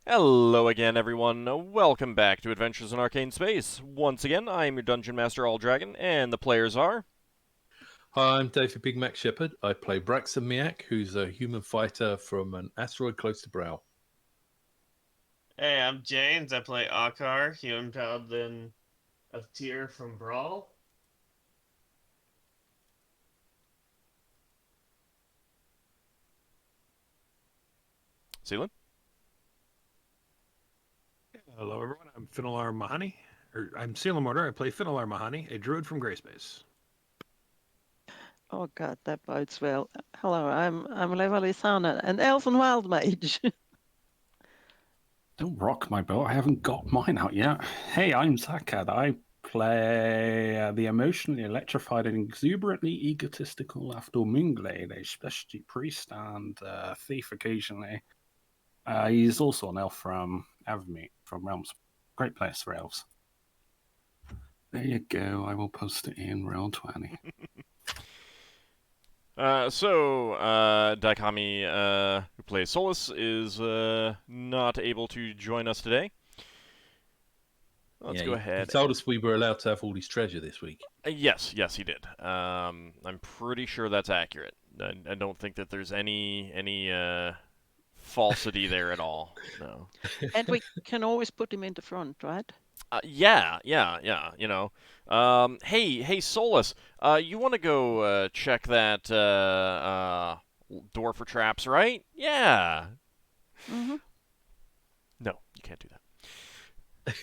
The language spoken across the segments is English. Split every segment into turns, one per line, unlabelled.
Hello again, everyone. Welcome back to Adventures in Arcane Space. Once again, I am your Dungeon Master, AuldDragon, and the players are...
Hi, I'm David Big Mac Shepherd. I play Braxon Miacc, who's a human fighter from an asteroid close to Brow.
Hey, I'm James. I play Ockar, human paladin of Tyr from Brawl.
Seelan?
Hello, everyone. I'm Finnel'ar Mohani. I'm Sealam Mortar. I play Finnel'ar Mohani, a druid from Grayspace.
Oh God, that bodes well. Hello, I'm Levalithana, an elven wild mage.
Don't rock my boat. I haven't got mine out yet. Hey, I'm Zakad. I play the emotionally electrified and exuberantly egotistical Lafdul Moonglade, a specialty priest and thief occasionally. He's also an elf from Avamere, from Realms. Great place for elves. There you go. I will post it in Roll20.
Daikami, who plays Solas, is not able to join us today. Let's go ahead.
He told us we were allowed to have all his treasure this week.
Yes, he did. I'm pretty sure that's accurate. I don't think that there's any falsity there at all. No.
And we can always put him in the front, right?
Yeah. Hey, Solus. You want to go check that door for traps, right? Yeah.
Mm-hmm.
No, you can't do that.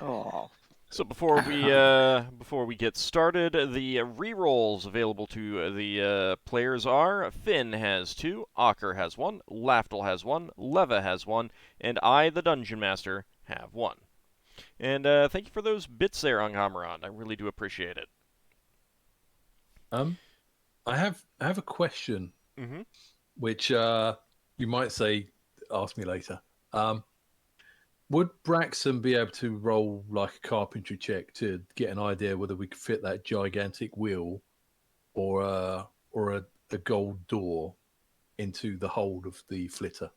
Oh.
So before we get started, the rerolls available to the players are: Finn has 2, Ockar has 1, Lafdul has 1, Leva has 1, and I, the Dungeon Master, have 1. And thank you for those bits there, Anghamran. I really do appreciate it.
I have a question, which you might say, ask me later. Would Braxon be able to roll like a carpentry check to get an idea whether we could fit that gigantic wheel or a gold door into the hold of the flitter?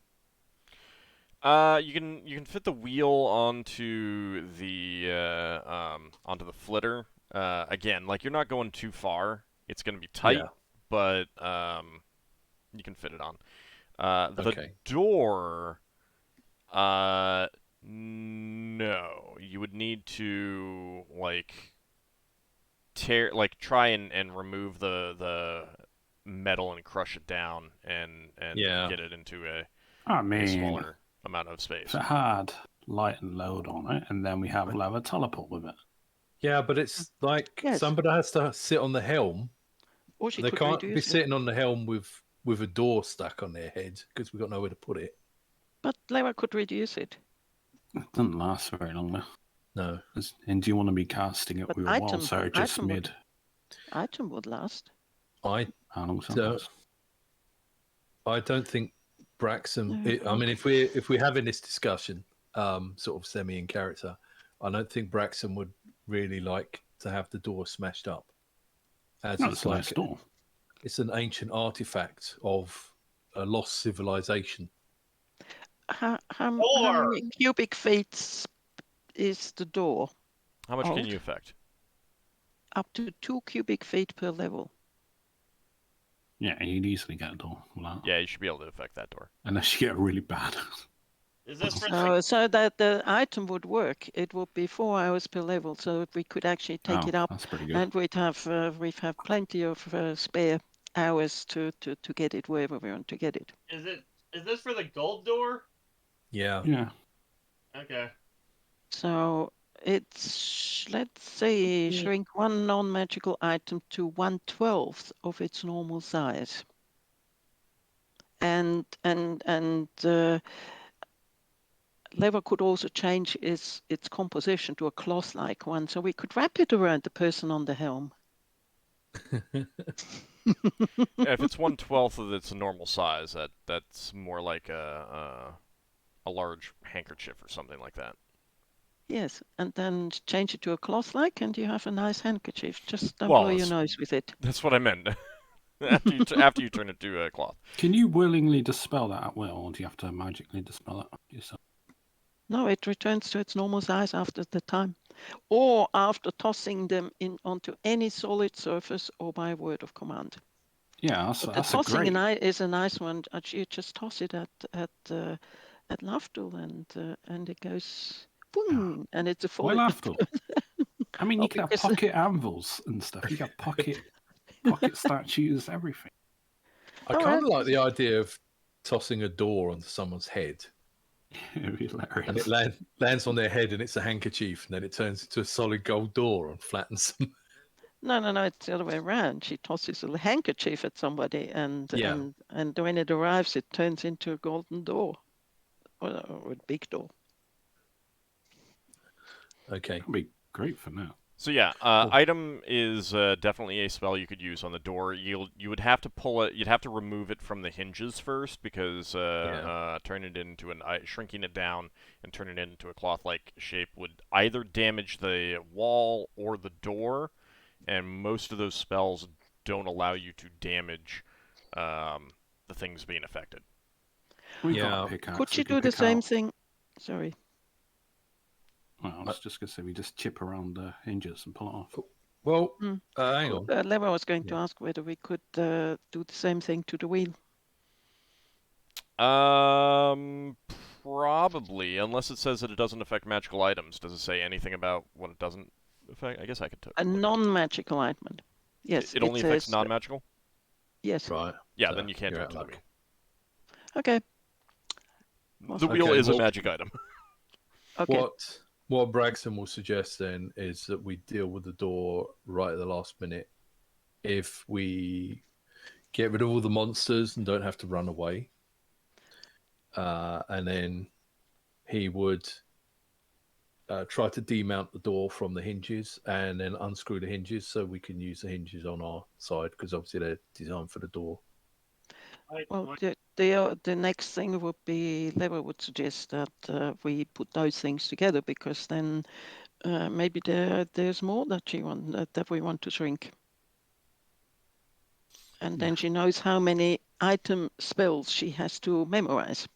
You can fit the wheel onto the flitter. Again, like you're not going too far. It's gonna be tight, but you can fit it on. The door, no, you would need to try and remove the metal and crush it down and get it into a smaller amount of space.
It's a hard light and load on it, and then we have Leva teleport with it.
Yeah, but it's like somebody has to sit on the helm.
Or she
they
could
can't be
reduce
sitting on the helm with a door stuck on their head because we've got nowhere to put it.
But Leva could reduce it.
It doesn't last very long though.
No.
And do you want to be casting it with a wall? So just mid.
Item would last.
How long does
I don't think Braxon. I mean, if we're having this discussion, sort of semi in character, I don't think Braxon would really like to have the door smashed up.
It's like a door.
It's an ancient artifact of a lost civilization.
How many cubic feet is the door?
How much can you affect?
Up to 2 cubic feet per level.
Yeah, you'd easily get a door.
Yeah, you should be able to affect that door.
Unless you get really bad.
Is this
so that the item would work? It would be 4 hours per level, so we could actually take it up.
That's pretty good.
And we'd have plenty of spare hours to get it wherever we want to get it.
Is this for the gold door?
Yeah.
Yeah.
Okay.
So it's, let's say, shrink one non-magical item to 1/12 of its normal size. And Leva could also change its composition to a cloth-like one, so we could wrap it around the person on the helm.
If it's 1/12 of its normal size, that's more like a large handkerchief or something like that.
Yes, and then change it to a cloth-like, and you have a nice handkerchief. Just don't blow your nose with it.
That's what I meant. after you turn it to a cloth.
Can you willingly dispel that at will, or do you have to magically dispel it yourself?
No, it returns to its normal size after the time, or after tossing them in onto any solid surface or by word of command.
Yeah, that's,
But the
that's a
tossing
great.
is a nice one. You just toss it at Lafdul, and it goes boom, and it's a
Why
fully.
Lafdul? I mean,
Oh,
you can have
because
pocket anvils and stuff. You got pocket statues, everything.
I
All
kind
right.
of like the idea of tossing a door onto someone's head,
It'd be
and
hilarious.
it lands on their head, and it's a handkerchief, and then it turns into a solid gold door and flattens them.
No, it's the other way around. She tosses a handkerchief at somebody,
Yeah.
and when it arrives, it turns into a golden door, or a big door.
Okay.
That'd be great for now.
So yeah,
Cool.
item is definitely a spell you could use on the door. You would have to pull it. You'd have to remove it from the hinges first because turn it into shrinking it down and turn it into a cloth-like shape would either damage the wall or the door, and most of those spells don't allow you to damage the things being affected.
We've
Yeah.
got a pickaxe.
Could
we
you
can
do the
pick
same
out-
thing? Sorry.
Well, I was just going to say we just chip around the hinges and pull it off.
Well,
Hmm.
hang on.
Leva was going to
Yeah.
ask whether we could do the same thing to the wheel.
Probably, unless it says that it doesn't affect magical items. Does it say anything about what it doesn't affect? I guess I could take
A
look at it.
non-magical item. Yes,
It only affects
says
non-magical?
yes.
Right.
Yeah,
So
then you can't do
you're
it to
out
the
luck.
wheel.
Okay.
The wheel
Okay,
is a
well-
magic item.
Okay.
What Braxton will suggest then is that we deal with the door right at the last minute. If we get rid of all the monsters and don't have to run away, and then he would try to demount the door from the hinges and then unscrew the hinges so we can use the hinges on our side because obviously they're designed for the door.
Well, the next thing would be Leva would suggest that we put those things together because then maybe there's more that we want to shrink. And then she knows how many item spells she has to memorize.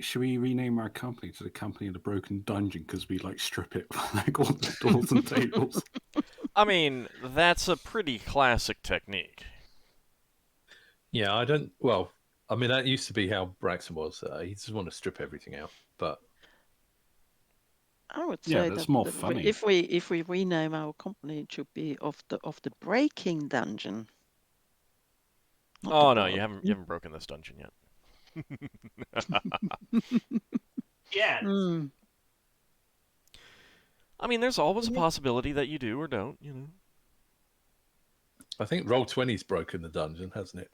Should we rename our company to the Company of the Broken Dungeon because we like strip it like all the doors and tables?
I mean, that's a pretty classic technique.
Yeah, I don't. Well, I mean that used to be how Braxton was. He just want to strip everything out, but
I would
Yeah,
say
that's
that
more funny.
if we rename our company, it should be of the breaking dungeon. Not the
Oh no,
broken.
you haven't broken this dungeon yet.
Yeah.
Hmm.
I mean, there's always a possibility that you do or don't, you know.
I think Roll20's broken the dungeon, hasn't it?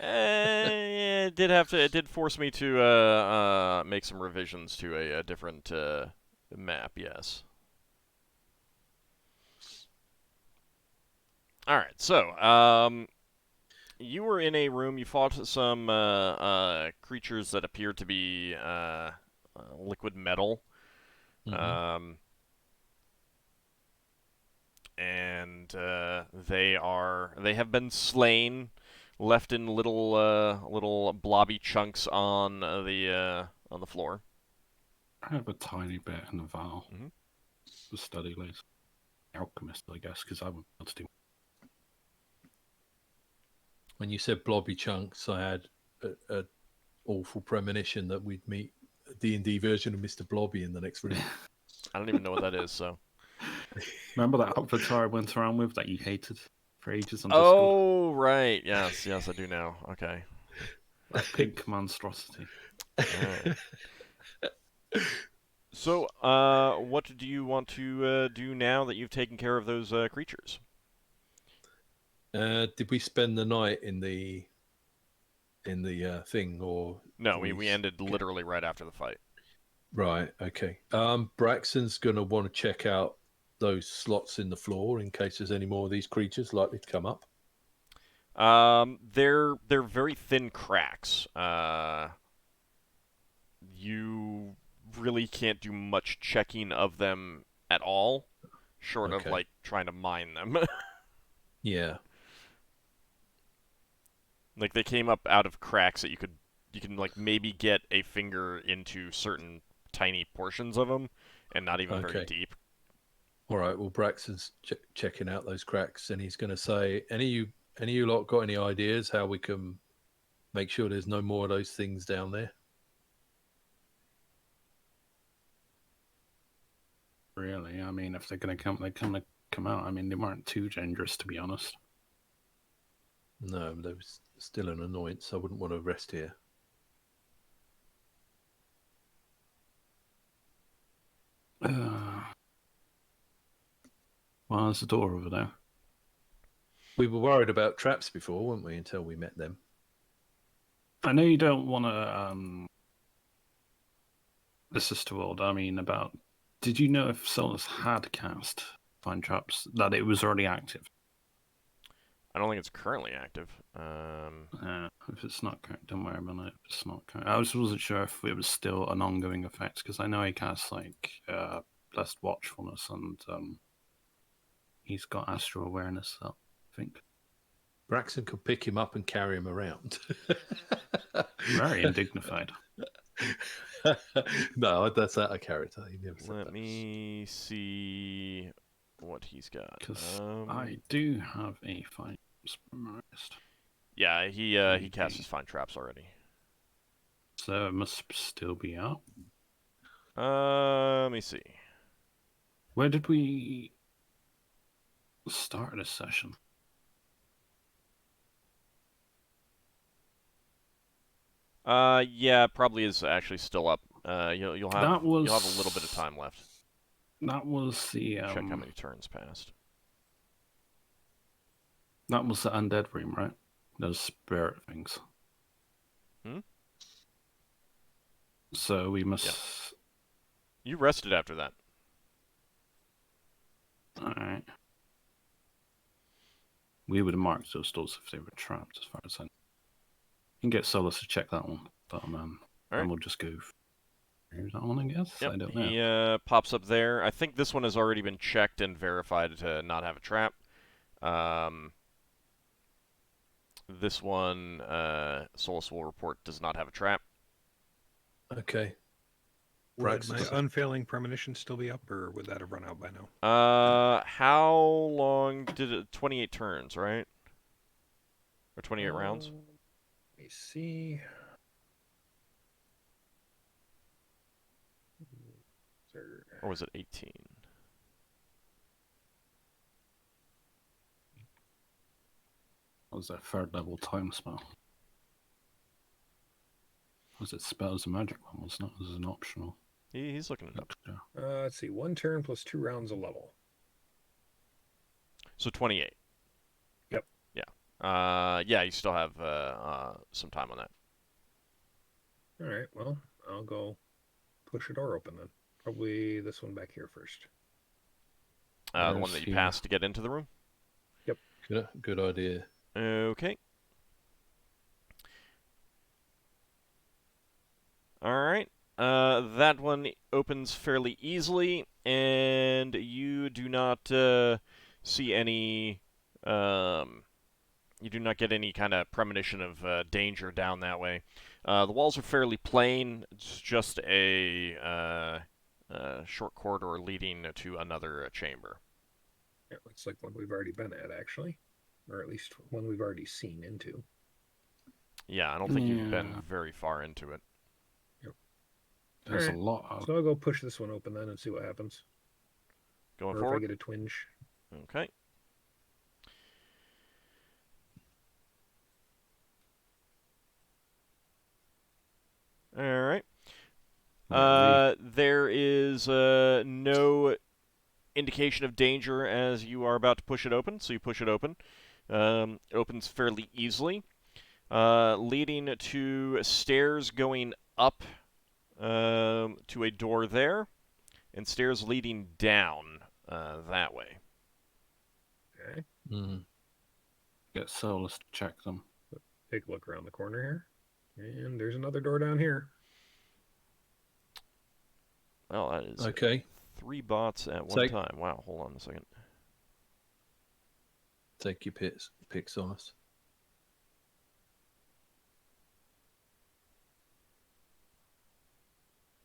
Yeah, it did force me to make some revisions to a different map, yes. Alright, so, you were in a room, you fought some creatures that appeared to be liquid metal.
Mhm.
And they have been slain, left in little blobby chunks on the floor.
I have a tiny bit in the vial.
Mhm.
The study later. Alchemist, I guess, because I wouldn't be able to do.
When you said blobby chunks, I had a awful premonition that we'd meet a D&D version of Mr. Blobby in the next room.
I don't even know what that is, so.
Remember that avatar I went around with that you hated for ages on Discord?
Oh, right. Yes, I do now. Okay.
That pink monstrosity.
Alright. So, what do you want to do now that you've taken care of those creatures?
Did we spend the night in the thing or
No, we ended literally right after the fight.
Right, okay. Braxton's gonna want to check out those slots in the floor in case there's any more of these creatures likely to come up.
They're very thin cracks. You really can't do much checking of them at all, short of
Okay.
like trying to mine them.
Yeah.
Like they came up out of cracks that you can like maybe get a finger into certain tiny portions of them, and not even very
Okay.
deep.
All right. Well, Braxton's checking out those cracks, and he's going to say, "Any of you lot got any ideas how we can make sure there's no more of those things down there?"
Really, I mean, if they're going to come, they're going to come out. I mean, they weren't too dangerous, to be honest.
No, there was still an annoyance. I wouldn't want to rest here.
Well, there's a door over there.
We were worried about traps before, weren't we, until we met them?
I know you don't want to. This is too old. I mean, about. Did you know if Solas had cast Find Traps, that it was already active?
I don't think it's currently active.
If it's not current, don't worry about it. If it's not current. I wasn't sure if it was still an ongoing effect, because I know he casts, like, Blessed Watchfulness, and he's got Astral Awareness, so I think.
Braxton could pick him up and carry him around.
Very indignified.
No, that's out of character. He never said
Let
that.
me see what he's got.
Because I do have a Find Traps memorized.
Yeah, he cast his Find Traps already.
So it must still be out.
Let me see.
Where did we start this session?
Yeah, probably is actually still up. You'll have a little bit of time left.
That was the
Check how many turns passed.
That was the undead room, right? Those spirit things. So we must.
Yeah. You rested after that.
All right. We would have marked those doors if they were trapped, as far as I know. You can get Solas to check that one, but and we'll just go. Here's that one, I guess.
Yep,
I don't know.
he pops up there. I think this one has already been checked and verified to not have a trap. This one, Solas will report, does not have a trap.
Okay.
Would my unfailing premonition still be up, or would that have run out by now?
How long did it? 28 turns, right? Or 28 rounds?
Let me see.
Or was it 18?
What was that third level time spell? Was it spells and magic one? Was not as an optional.
He's looking it up.
Let's see. 1 turn plus 2 rounds of level.
So 28.
Yep.
Yeah. Yeah, you still have some time on that.
All right. Well, I'll go push a door open then. Probably this one back here first.
The one that you passed to get into the room?
Yep.
Good idea.
Okay. Alright. That one opens fairly easily, and you do not see any... you do not get any kind of premonition of danger down that way. The walls are fairly plain. It's just a short corridor leading to another chamber.
Yeah, looks like one we've already been at, actually. Or at least one we've already seen into.
Yeah, I don't think you've been very far into it.
Yep.
There's a lot of...
So I'll go push this one open then and see what happens.
Going
or
forward?
if I get a twinge.
Okay. Alright. There is no indication of danger as you are about to push it open, so you push it open. It opens fairly easily, leading to stairs going up to a door there, and stairs leading down that way.
Okay.
Get Solas to check them.
Take a look around the corner here. And there's another door down here.
Well, that is
okay.
3 bots at one time. Wow, hold on a second.
Take your picks on us.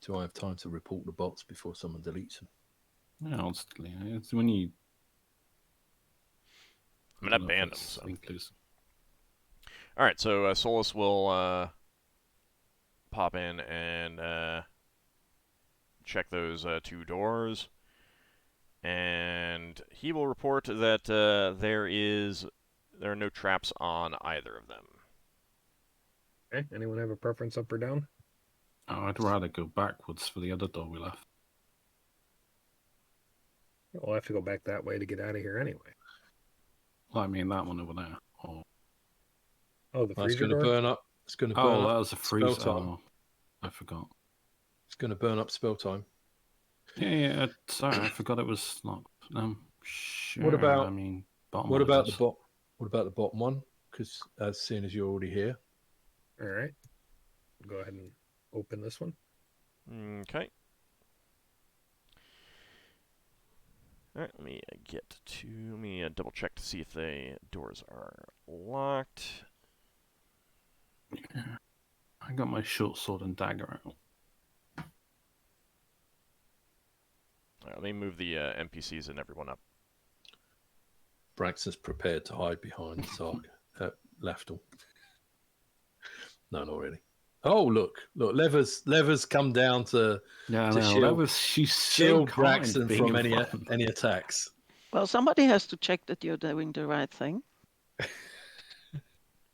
Do I have time to report the bots before someone deletes them?
Yeah, honestly, it's when you.
I mean, I banned them, so.
Inclusive.
All right, so Solas will pop in and check those 2 doors, and he will report that there are no traps on either of them.
Okay. Anyone have a preference up or down?
Oh, I'd rather go backwards for the other door we left.
We'll have to go back that way to get out of here anyway.
Well, I mean that one over there. Oh,
the
It's
freezer
going to
door?
burn up. It's going to burn
that
up.
was a freeze.
Spell time.
Oh, I forgot.
It's going to burn up spell time.
Yeah. Sorry, I forgot it was locked. Sure.
What about?
I mean, bottom
What
one
about
is.
the bot? What about the bottom one? Because seeing as you're already here.
All right. Go ahead and open this one.
Okay. All right, let me double check to see if the doors are locked.
Yeah. I got my short sword and dagger out.
All right, let me move the NPCs and everyone up.
Braxon's prepared to hide behind Lafdul. No, not really. Oh, look! Lever's come down to
She's
shield
so
Braxon from
any
attacks.
Well, somebody has to check that you're doing the right thing.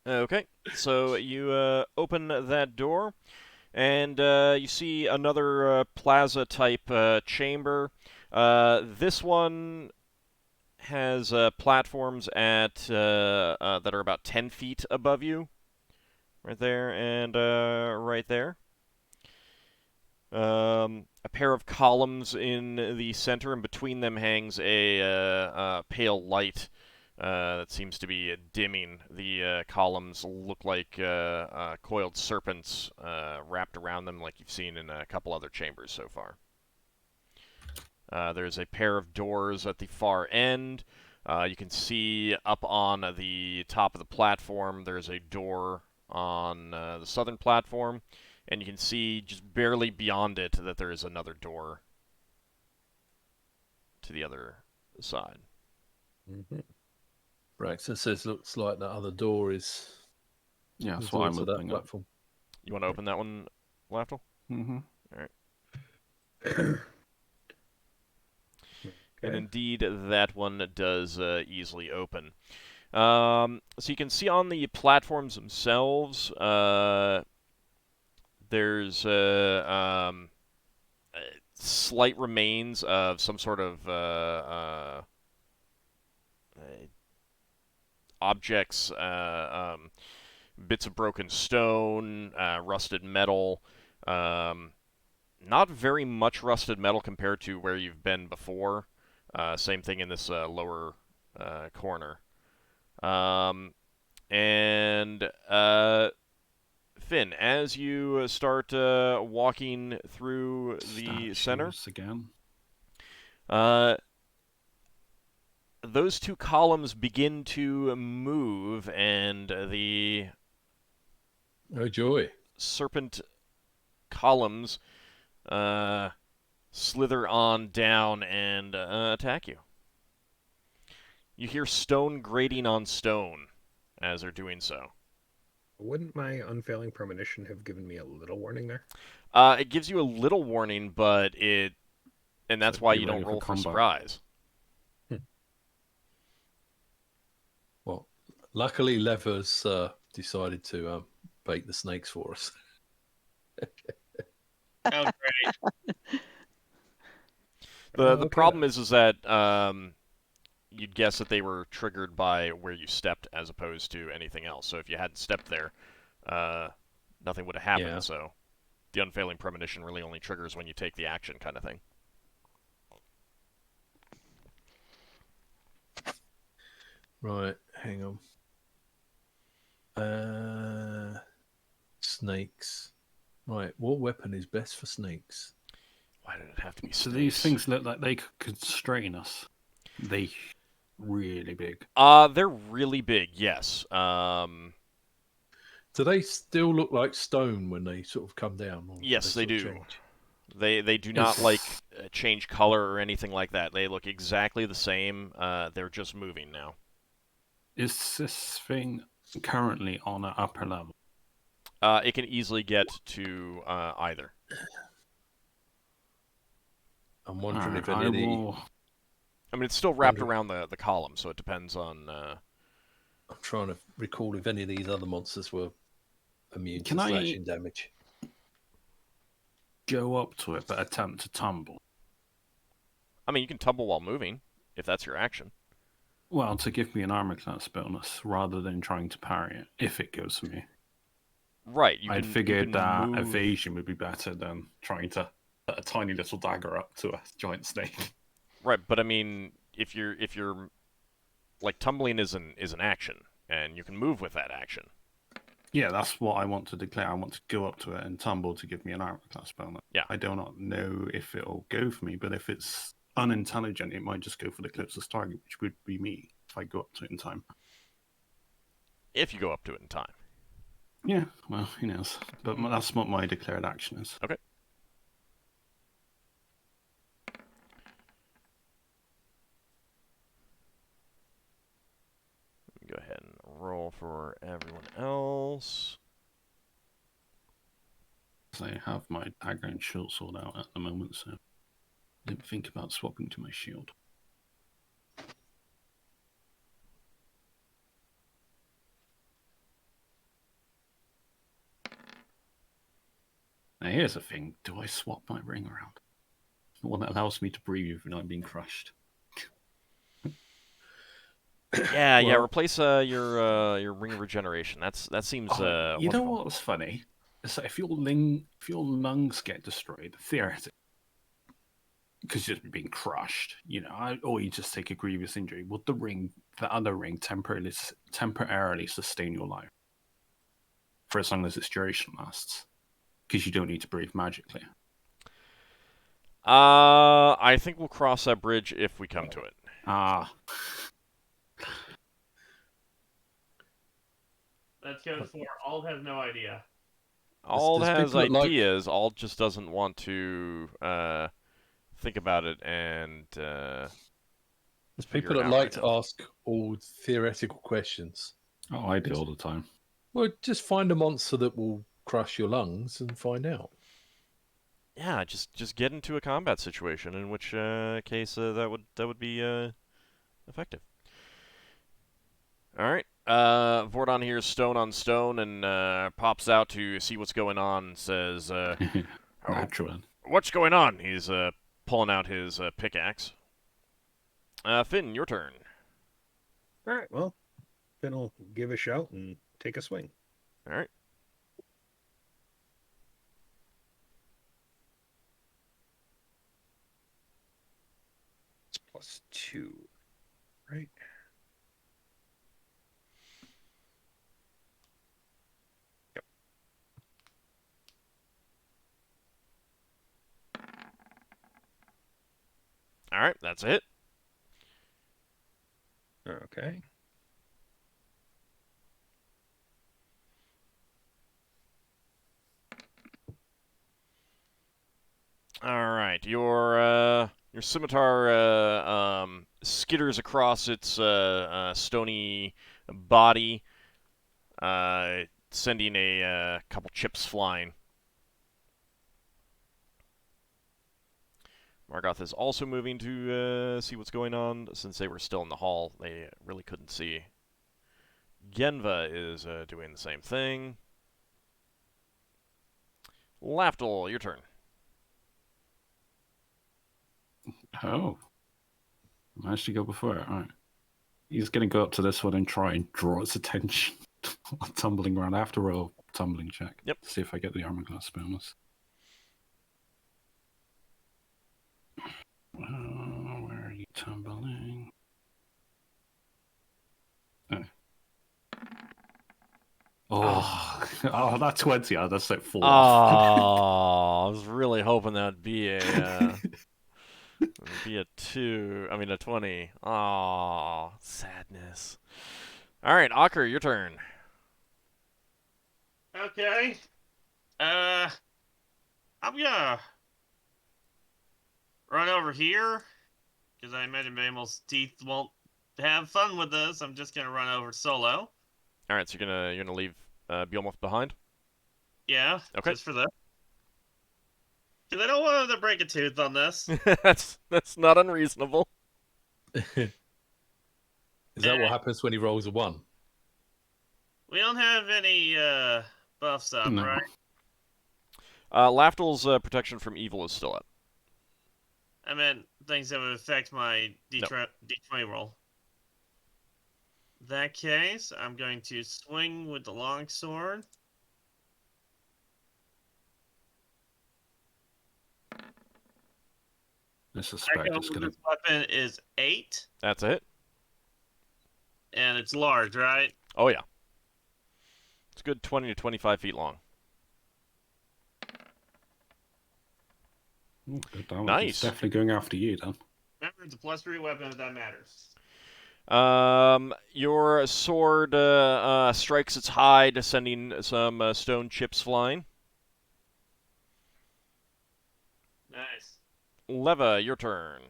Okay, so you open that door, and you see another plaza-type chamber. This one has platforms at that are about 10 feet above you, right there and right there. A pair of columns in the center, and between them hangs a pale light that seems to be dimming. The columns look like coiled serpents wrapped around them, like you've seen in a couple other chambers so far. There's a pair of doors at the far end. You can see up on the top of the platform, there's a door on the southern platform, and you can see just barely beyond it that there is another door to the other side.
Mm-hmm.
Braxton says, "Looks like that other door is."
Yeah, that's what I'm opening up.
Platform.
You want to open that one, Lafdul?
Mm-hmm.
All right. And indeed, that one does easily open. So you can see on the platforms themselves, there's slight remains of some sort of objects, bits of broken stone, rusted metal. Not very much rusted metal compared to where you've been before. Same thing in this lower corner. Finn, as you start walking through the center,
again.
Those 2 columns begin to move, and the
Oh joy!
serpent columns slither on down and attack you. You hear stone grating on stone as they're doing so.
Wouldn't my unfailing premonition have given me a little warning there?
It gives you a little warning, but that's why you don't roll for surprise.
Well, luckily Lever's decided to bait the snakes for us.
Oh, great.
The problem is that you'd guess that they were triggered by where you stepped as opposed to anything else. So if you hadn't stepped there, nothing would have happened.
Yeah.
So the unfailing premonition really only triggers when you take the action, kind of thing.
Right, hang on. Snakes. Right, what weapon is best for snakes?
Why did it have to be snakes?
So these things look like they could constrain us. They really big.
They're really big, yes.
Do they still look like stone when they sort of come down? Or
Yes, they do.
Change?
They do not like change color or anything like that. They look exactly the same. They're just moving now.
Is this thing currently on an upper level?
It can easily get to either.
I'm wondering if
I
any of the...
will.
I mean, it's still wrapped around the column, so it depends on...
I'm trying to recall if any of these other monsters were immune
Can
to
I-
slashing damage.
Go up to it, but attempt to tumble.
I mean, you can tumble while moving, if that's your action.
Well, to give me an armor class bonus, rather than trying to parry it, if it goes for me.
Right.
I'd figured that
move...
evasion would be better than trying to put a tiny little dagger up to a giant snake.
Right, but I mean, if you're like, tumbling is an action, and you can move with that action.
Yeah, that's what I want to declare. I want to go up to it and tumble to give me an armor class bonus.
Yeah.
I do not know if it'll go for me, but if it's unintelligent, it might just go for the closest target, which would be me if I go up to it in time.
If you go up to it in time.
Yeah, well, who knows? But that's what my declared action is.
Okay. Go ahead and roll for everyone else.
I have my dagger and short sword out at the moment, so I didn't think about swapping to my shield. Now here's the thing, do I swap my ring around? The one that allows me to breathe when I'm being crushed.
Yeah,
Well-
replace your ring of regeneration. That seems
you know
wonderful.
what's funny? It's like if your lungs get destroyed, theoretically, because you're being crushed, or you just take a grievous injury, would the other ring temporarily sustain your life for as long as its duration lasts? Because you don't need to breathe magically.
I think we'll cross that bridge if we come to it.
That's code 4. Ald has no idea.
Ald
Does
has
people like-
ideas. Ald just doesn't want to think about it and.
There's
figure
people
it
that
out
like
right
to
now.
ask all theoretical questions.
Oh, I do all the time.
Well, just find a monster that will crush your lungs and find out.
Yeah, just get into a combat situation, in which case that would be effective. All right. Vordon hears stone on stone and pops out to see what's going on. And says,
Natural.
"What's going on?" He's pulling out his pickaxe. Finn, your turn.
All right, well, then I'll give a shout and take a swing.
All right.
It's +2, right? Yep.
All right, that's it.
Okay.
All right, your scimitar skitters across its stony body, sending a couple chips flying. Margoth is also moving to see what's going on. Since they were still in the hall, they really couldn't see. Genva is doing the same thing. Lafdul, your turn.
Oh. I managed to go before it. All right. He's going to go up to this one and try and draw its attention. Tumbling around. I have to roll a tumbling check.
Yep.
See if I get the armor class bonus. Where are you tumbling? Oh, that 20. Oh, that's like 4.
Oh, I was really hoping that'd be a 2. I mean, a 20. Oh, sadness. All right, Ockar, your turn.
Okay. I'm gonna run over here, because I imagine Bamel's teeth won't have fun with this. I'm just gonna run over solo.
All right, so you're gonna leave Beelmoth behind.
Yeah,
Okay.
just for this. Because I don't want him to break a tooth on this.
that's not unreasonable.
Is that what happens when he rolls a 1?
We don't have any buffs up,
No.
right?
Lafdul's protection from evil is still up.
I meant things that would affect my
No.
D20 roll. In that case, I'm going to swing with the longsword.
I suspect it's going to...
This weapon is 8,
That's a hit.
and it's large, right?
Oh yeah. It's a good 20 to 25 feet long.
Oh, good damage.
Nice.
It's definitely going after you, then.
Remember, it's a +3 weapon if that matters.
Your sword strikes its hide, sending some stone chips flying.
Nice.
Leva, your turn.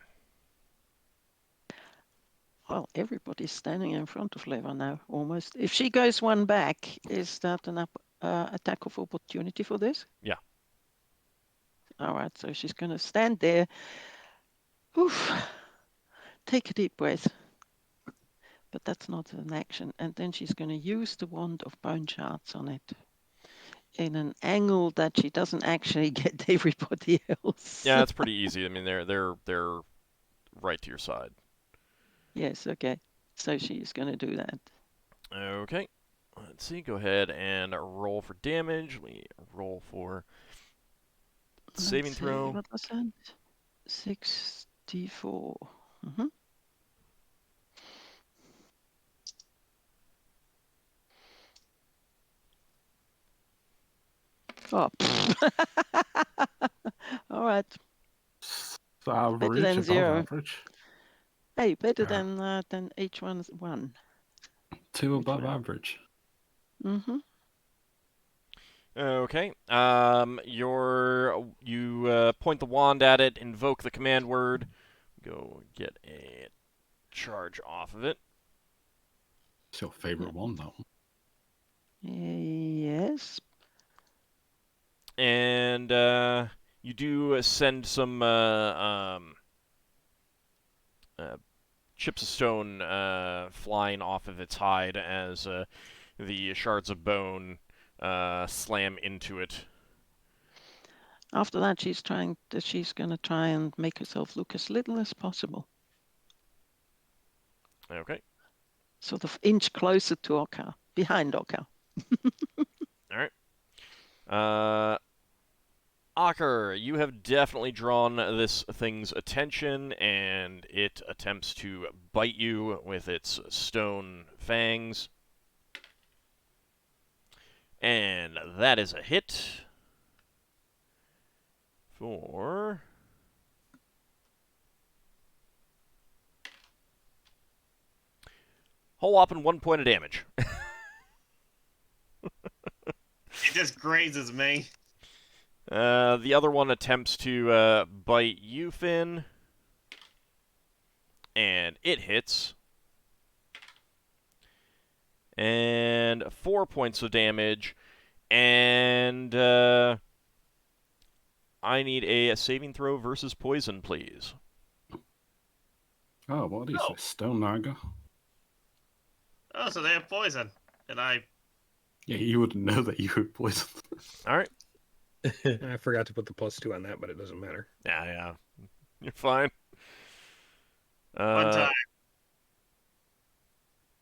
Well, everybody's standing in front of Leva now, almost. If she goes one back, is that an attack of opportunity for this?
Yeah.
All right, so she's going to stand there. Oof. Take a deep breath. But that's not an action. And then she's going to use the wand of bone shards on it in an angle that she doesn't actually get everybody else.
Yeah, it's pretty easy. I mean, they're right to your side.
Yes, okay. So she's going to do that.
Okay. Let's see. Go ahead and roll for damage. We roll for saving
Let's see,
throw.
what was that? 64. Mm-hmm. Oh. All right.
Average,
than
above
0.
average.
Hey, better than H1's 1.
2
Which
above
one?
average.
Mm-hmm.
Okay. You point the wand at it, invoke the command word, go get a charge off of it.
It's your favorite one, though.
Yes.
And you do send some chips of stone flying off of its hide as the shards of bone slam into it.
After that, she's going to try and make herself look as little as possible.
Okay.
Sort of inch closer to Ockar, behind Ockar.
All right. Ockar, you have definitely drawn this thing's attention, and it attempts to bite you with its stone fangs. And that is a hit for... whole whopping 1 point of damage.
It just grazes me.
The other one attempts to bite you, Finn. And it hits. And 4 points of damage. And I need a saving throw versus poison, please.
Oh, what is this? Stone Naga?
Oh, so they have poison. And I...
Yeah, you wouldn't know that you were poisoned.
All right.
I forgot to put the +2 on that, but it doesn't matter.
Yeah. You're fine.
One time.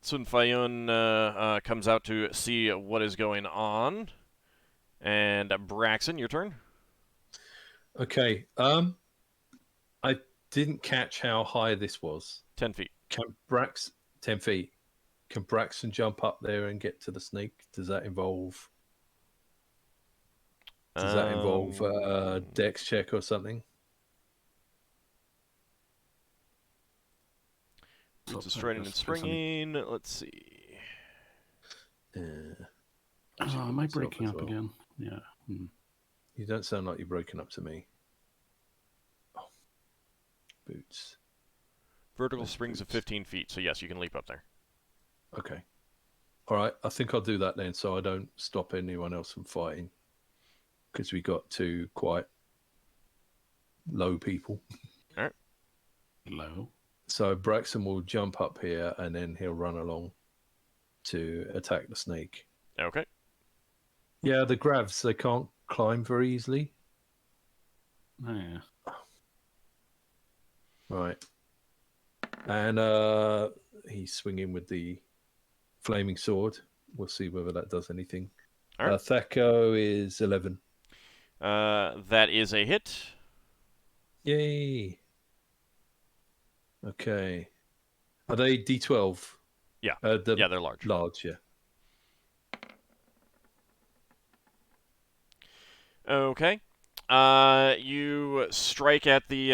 Sun Fayun comes out to see what is going on. And Braxon, your turn.
Okay. I didn't catch how high this was.
10 feet.
10 feet. Can Braxon jump up there and get to the snake? Does that involve a dex check or something?
Roots of striding and springing. Let's see.
Am I breaking up again? Yeah.
You don't sound like you're breaking up to me. boots.
Vertical
Those
springs of
boots.
15 feet, so yes, you can leap up there.
Okay. All right. I think I'll do that then, so I don't stop anyone else from fighting, because we got two quite low people.
All right.
Low.
So Braxon will jump up here, and then he'll run along to attack the snake.
Okay.
Yeah, the Gravs, they can't climb very easily.
Oh, yeah.
Right. And he's swinging with the flaming sword. We'll see whether that does anything.
All right.
Thecko is 11.
That is a hit.
Yay. Okay. Are they D12?
Yeah.
Yeah,
they're large.
Large, yeah.
Okay. You strike at the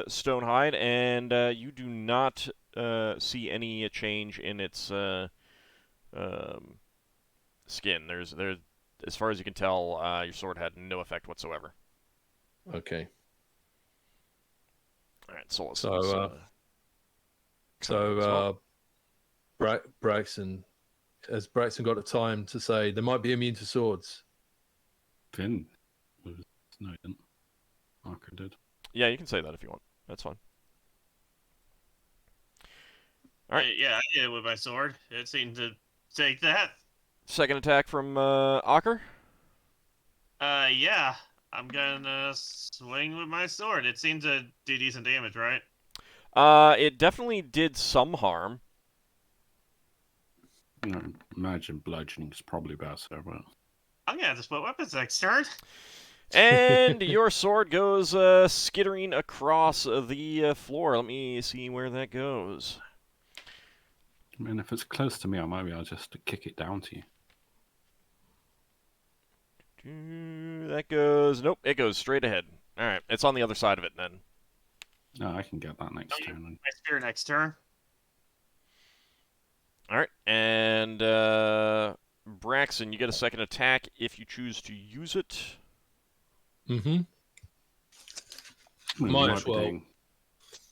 stone hide, and you do not see any change in its skin. There, as far as you can tell, your sword had no effect whatsoever.
Okay.
All right, Solas.
So, Braxon, has Braxon got the time to say they might be immune to swords?
Finn was... No, he didn't. Ockar did.
Yeah, you can say that if you want. That's fine. All right.
Yeah, I did it with my sword. It seemed to take that.
Second attack from Ockar.
Yeah. I'm gonna swing with my sword. It seemed to do decent damage, right?
It definitely did some harm.
No, imagine bludgeoning is probably better, but...
I'm gonna have to split weapons next turn.
And your sword goes skittering across the floor. Let me see where that goes.
I mean, if it's close to me, I might be able just to kick it down to you.
That goes... Nope, it goes straight ahead. All right, it's on the other side of it then.
No, I can get that next turn.
My spear next turn.
All right, and Braxon, you get a second attack if you choose to use it.
Mm-hmm.
Well,
Might
you
as
be
well.
doing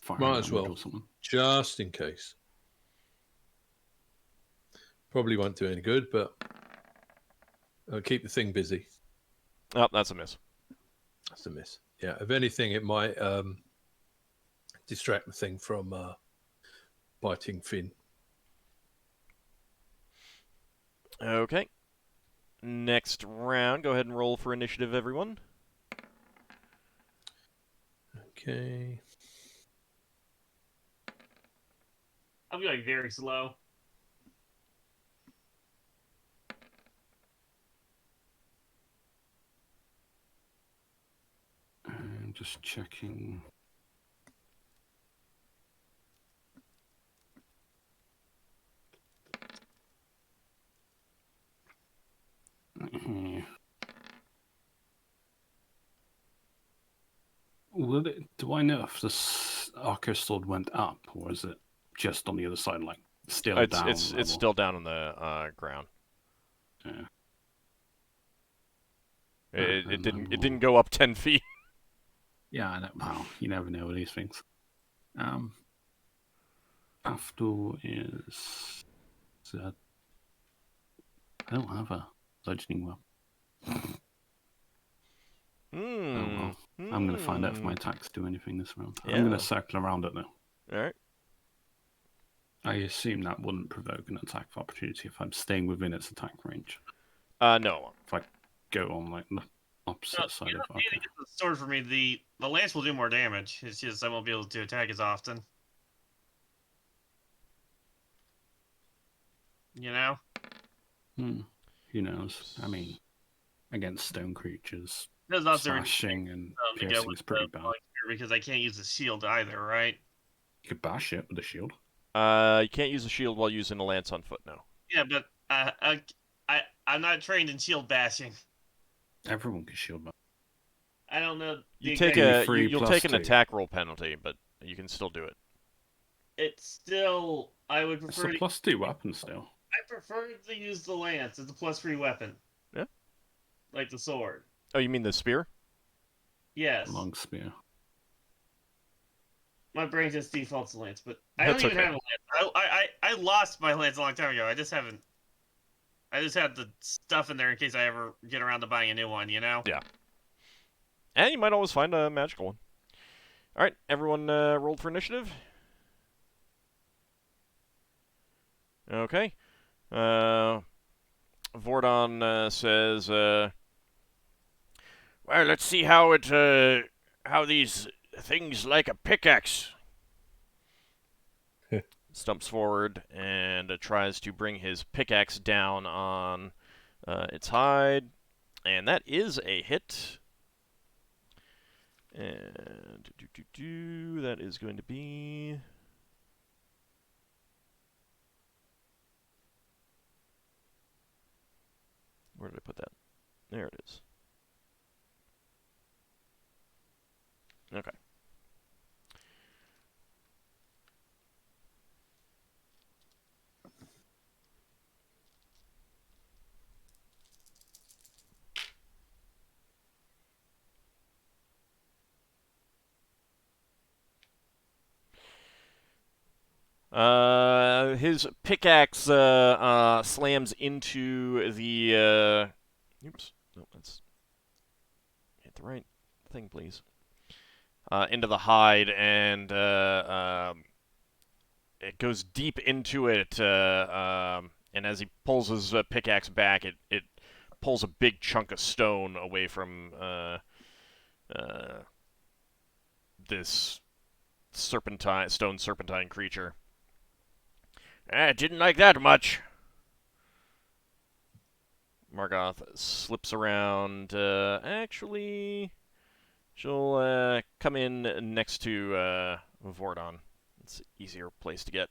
fire
Might as
damage
well.
or something.
Just in case. Probably won't do any good, but I'll keep the thing busy.
Oh, that's a miss.
That's a miss. Yeah, if anything, it might distract the thing from biting Finn.
Okay. Next round, go ahead and roll for initiative, everyone.
Okay.
I'm going very slow.
I'm just checking. Do I know if this Ockar sword went up, or is it just on the other side, like still down?
It's still down on the ground.
Yeah.
It didn't go up 10 feet.
Yeah, I know. Wow, you never know with these things. Lafdul is that I don't have a bludgeoning weapon. Oh well. I'm going to find out if my attacks do anything this round.
Yeah.
I'm going to circle around it now.
Alright.
I assume that wouldn't provoke an attack of opportunity if I'm staying within its attack range.
No.
If I go on like the opposite side of
You get the sword for me. The lance will do more damage. It's just I won't be able to attack as often. You know?
Who knows? I mean, against stone creatures,
There's also
slashing and piercing is pretty bad.
Because I can't use the shield either, right?
You could bash it with a shield.
You can't use a shield while using a lance on foot now.
Yeah, but I'm not trained in shield bashing.
Everyone can shield bash.
I don't know.
You'll
free
take an
+2.
attack roll penalty, but you can still do it.
It's still I would
It's
prefer
a +2 weapon still.
I prefer to use the lance as a +3 weapon.
Yeah.
Like the sword.
Oh, you mean the spear?
Yes.
Long spear.
My brain just defaults to lance, but I
That's
don't even
okay.
have a lance. I lost my lance a long time ago. I just haven't. I just had the stuff in there in case I ever get around to buying a new one. You know.
Yeah. And you might always find a magical one. All right, everyone rolled for initiative. Okay. Vordon says, "Well, let's see how these things like a pickaxe." Stumps forward and tries to bring his pickaxe down on its hide, and that is a hit. And that is going to be. Where did I put that? There it is. Okay. His pickaxe slams into the. Oops. No, let's hit the right thing, please. Into the hide, and it goes deep into it. And as he pulls his pickaxe back, it pulls a big chunk of stone away from this stone serpentine creature. Didn't like that much. Margoth slips around. Actually, she'll come in next to Vordon. It's an easier place to get.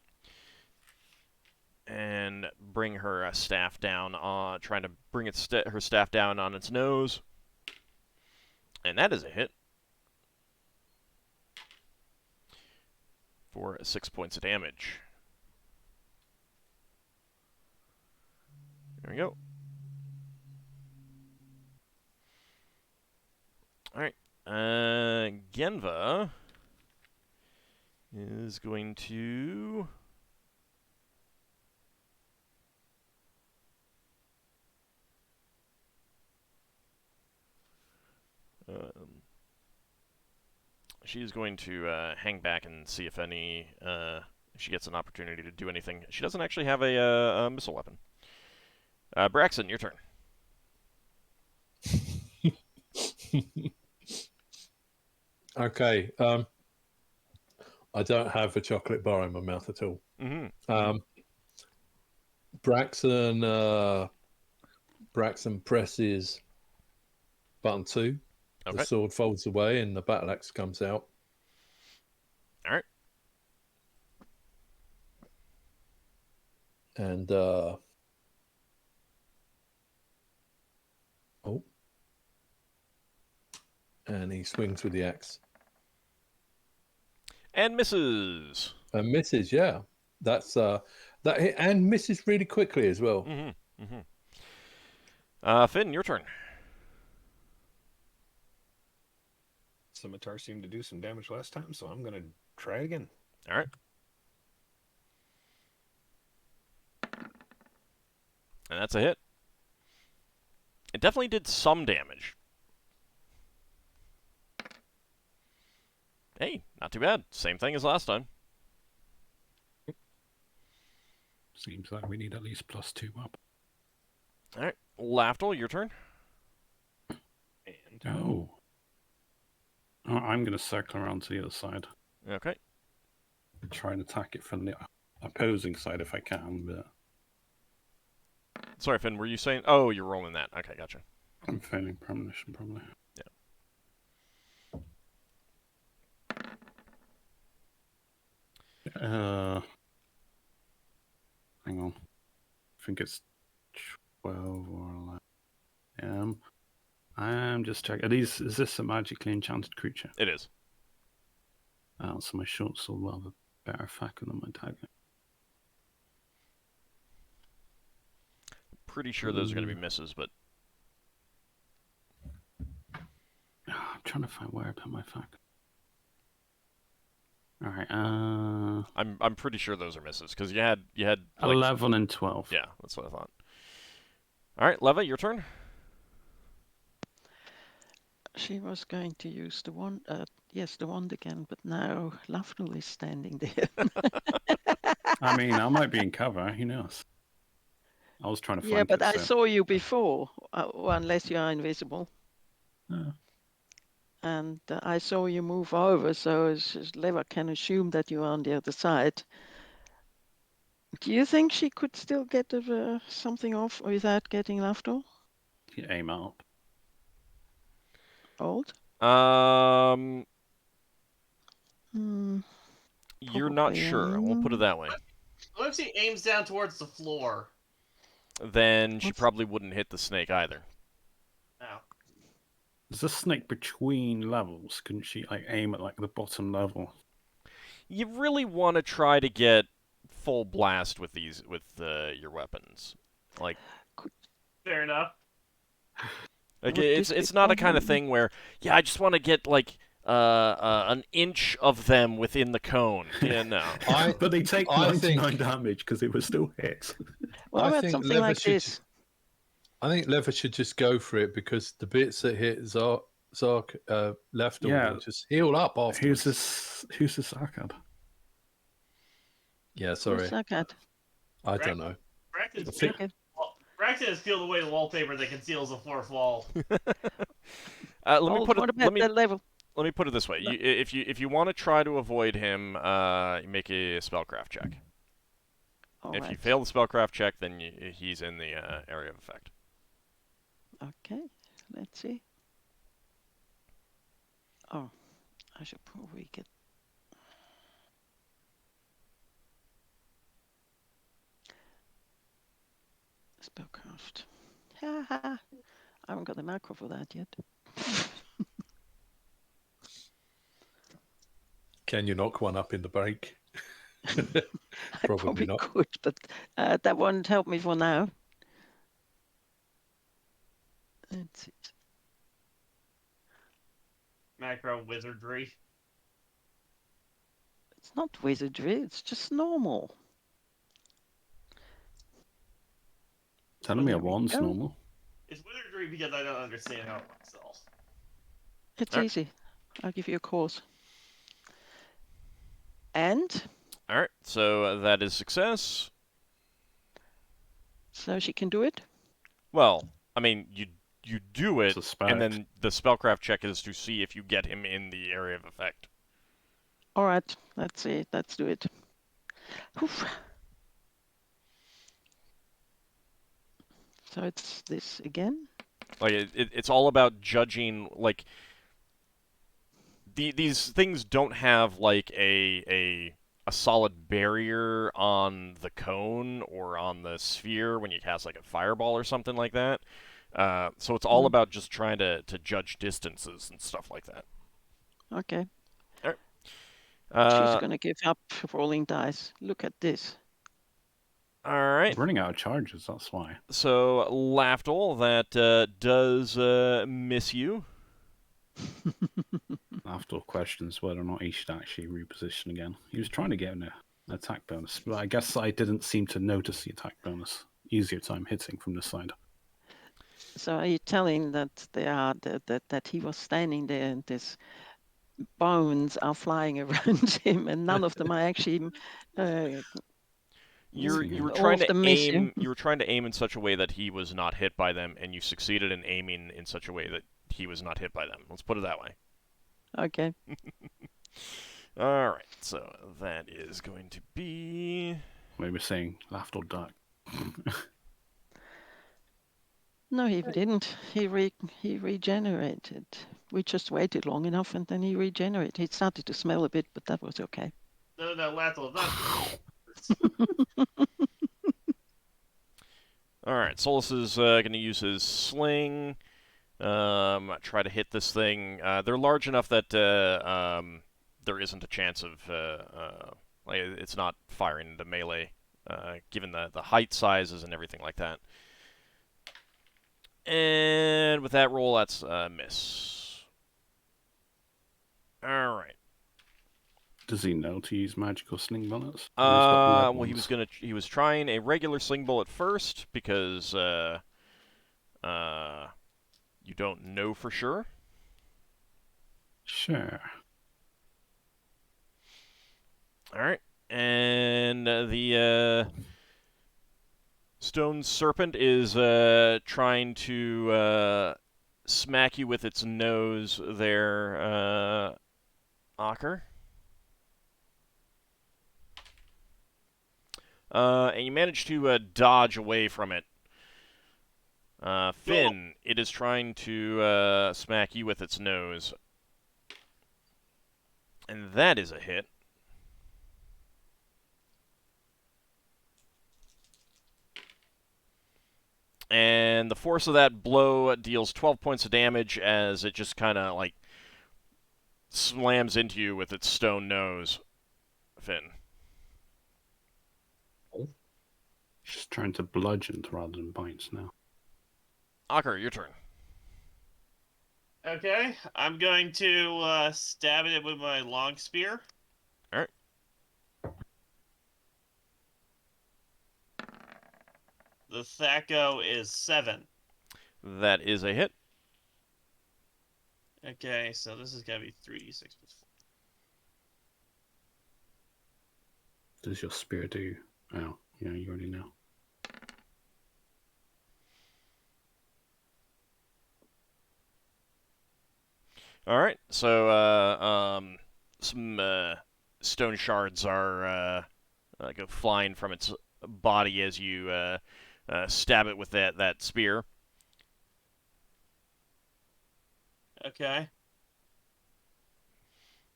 And bring her staff down, trying to bring her staff down on its nose. And that is a hit. For 6 points of damage. There we go. Alright. Genva is going to... she's going to hang back and see if if she gets an opportunity to do anything. She doesn't actually have a missile weapon. Braxon, your turn.
Okay. I don't have a chocolate bar in my mouth at all.
Mm-hmm.
Braxon presses button 2.
Okay.
The sword folds away and the battle axe comes out.
All right.
And and he swings with the axe.
And misses.
And misses, yeah. That's that hit, and misses really quickly as well.
Mm-hmm. Mm-hmm. Finn, your turn.
Scimitar seemed to do some damage last time, so I'm gonna try it again.
All right. And that's a hit. It definitely did some damage. Hey, not too bad. Same thing as last time.
Seems like we need at least +2 up.
All right. Lafdul, your turn.
And
Oh, I'm going to circle around to the other side.
Okay.
Try and attack it from the opposing side if I can, but...
Sorry, Finn, were you saying... Oh, you're rolling that. Okay, gotcha.
I'm failing premonition, probably.
Yeah.
Hang on. I think it's 12 or 11. I'm just checking. Is this a magically enchanted creature?
It is.
Oh, so my short sword will have a better factor than my dagger.
Pretty sure those are going to be misses, but...
trying to find where I put my fact. All right.
I'm pretty sure those are misses because you had like,
11 and 12.
Yeah, that's what I thought. All right, Leva, your turn.
She was going to use the wand, the wand again, but now Lafdul is standing there.
I mean, I might be in cover. Who knows? I was trying to
Yeah,
flank
but
it.
I
So.
saw you before, unless you are invisible.
Yeah.
And I saw you move over, so Leva can assume that you are on the other side. Do you think she could still get something off without getting Lafdul?
You aim up.
Old?
You're not sure. We'll put it that way.
What if she aims down towards the floor?
Then she probably wouldn't hit the snake either.
No.
There's a snake between levels. Couldn't she like aim at like the bottom level?
You really want to try to get full blast with these your weapons. Like,
fair enough.
Like it's not a kind of thing where I just want to get like an inch of them within the cone. Yeah, no.
But they take 99 damage because it was still hit.
What about something like this?
I think Leva should just go for it because the bits that hit Zark left will just heal up afterwards.
Who's this Sarkad?
Yeah, sorry.
Who's Sarkad?
I don't know.
Braxon has peeled away the wallpaper that conceals the fourth wall.
Let me put it.
That level?
Let me put it this way: if you want to try to avoid him, you make a spellcraft check. If you fail the spellcraft check, then he's in the area of effect.
Okay, let's see. Oh, I should probably get. Spellcraft. I haven't got the macro for that yet.
Can you knock one up in the break?
Probably
not.
Could, but that won't help me for now. Let's see.
Macro wizardry.
It's not wizardry, it's just normal.
Telling me a wand's normal.
It's wizardry because I don't understand how it works.
It's easy. I'll give you a course. And?
Alright, so that is success.
So she can do it?
Well, I mean, you do it,
and
then the spellcraft check is to see if you get him in the area of effect.
Alright, let's see. Let's do it. Oof. So it's this again?
Like, it's all about judging, like... These things don't have, like, a solid barrier on the cone or on the sphere when you cast, like, a fireball or something like that. So it's all about just trying to judge distances and stuff like that.
Okay.
All right.
She's going to give up rolling dice. Look at this.
All right.
I'm running out of charges, that's why.
So, Lafdul, that does miss you.
Lafdul questions whether or not he should actually reposition again. He was trying to get an attack bonus, but I guess I didn't seem to notice the attack bonus. Easier time hitting from this side.
So are you telling that that he was standing there and this bones are flying around him and none of them are actually
you were trying to aim you were trying to aim in such a way that he was not hit by them, and you succeeded in aiming in such a way that he was not hit by them. Let's put it that way.
Okay.
All right, so that is going to be...
Maybe we're saying Lafdul duck.
No, he didn't. He regenerated. We just waited long enough and then he regenerated. He started to smell a bit, but that was okay.
No, Lafdul, not.
All right, Solas is going to use his sling. Try to hit this thing. They're large enough that there isn't a chance of like it's not firing into melee, given the height sizes and everything like that. And with that roll, that's a miss.
Does he know to use magical sling bullets?
Well, he was trying a regular sling bullet first because you don't know for sure.
Sure.
All right, and the stone serpent is trying to smack you with its nose there, Ockar. And you manage to dodge away from it. Finn, it is trying to smack you with its nose. And that is a hit. And the force of that blow deals 12 points of damage as it just kind of, like, slams into you with its stone nose, Finn.
Just trying to bludgeon rather than bites now.
Ockar, your turn.
Okay, I'm going to stab it with my long spear.
All right.
The Thaco is 7.
That is a hit.
Okay, so this is going to be 3d6 plus 4.
Does your spear do? Oh, yeah, you already know.
All right, so some stone shards are go flying from its body as you stab it with that spear.
Okay.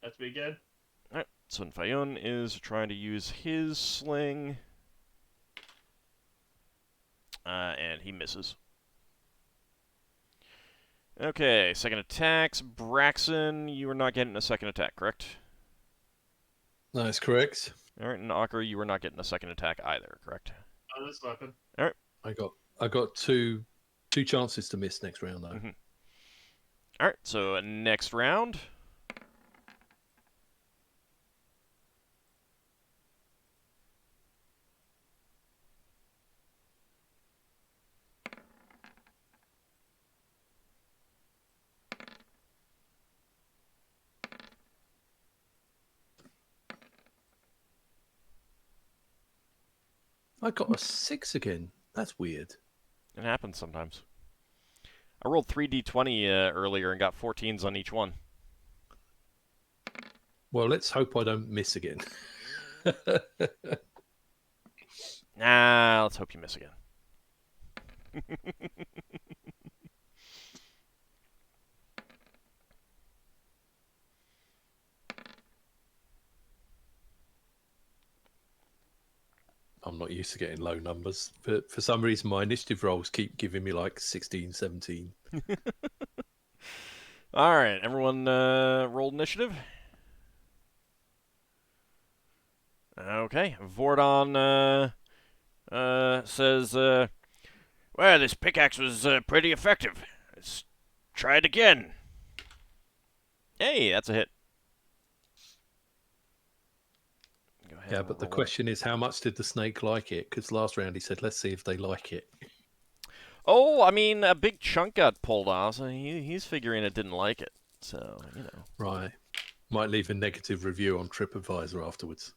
That's pretty good.
All right, so Fayon is trying to use his sling, and he misses. Okay, second attacks. Braxon, you are not getting a second attack, correct?
That's correct.
All right, and Ockar, you were not getting a second attack either, correct?
On this weapon.
All right.
I got two chances to miss next round though.
Mm-hmm. All right, so next round.
I got a 6 again. That's weird.
It happens sometimes. I rolled 3d20 earlier and got 14s on each one.
Well, let's hope I don't miss again.
Nah, let's hope you miss again.
I'm not used to getting low numbers. For some reason, my initiative rolls keep giving me like 16, 17.
All right, everyone rolled initiative. Okay, Vordon says, well, this pickaxe was pretty effective. Let's try it again. Hey, that's a hit. Go ahead
Yeah,
and
but the
roll.
question is, how much did the snake like it? Because last round he said, let's see if they like it.
Oh, I mean, a big chunk got pulled off, so he's figuring it didn't like it. So, you know.
Right. Might leave a negative review on TripAdvisor afterwards.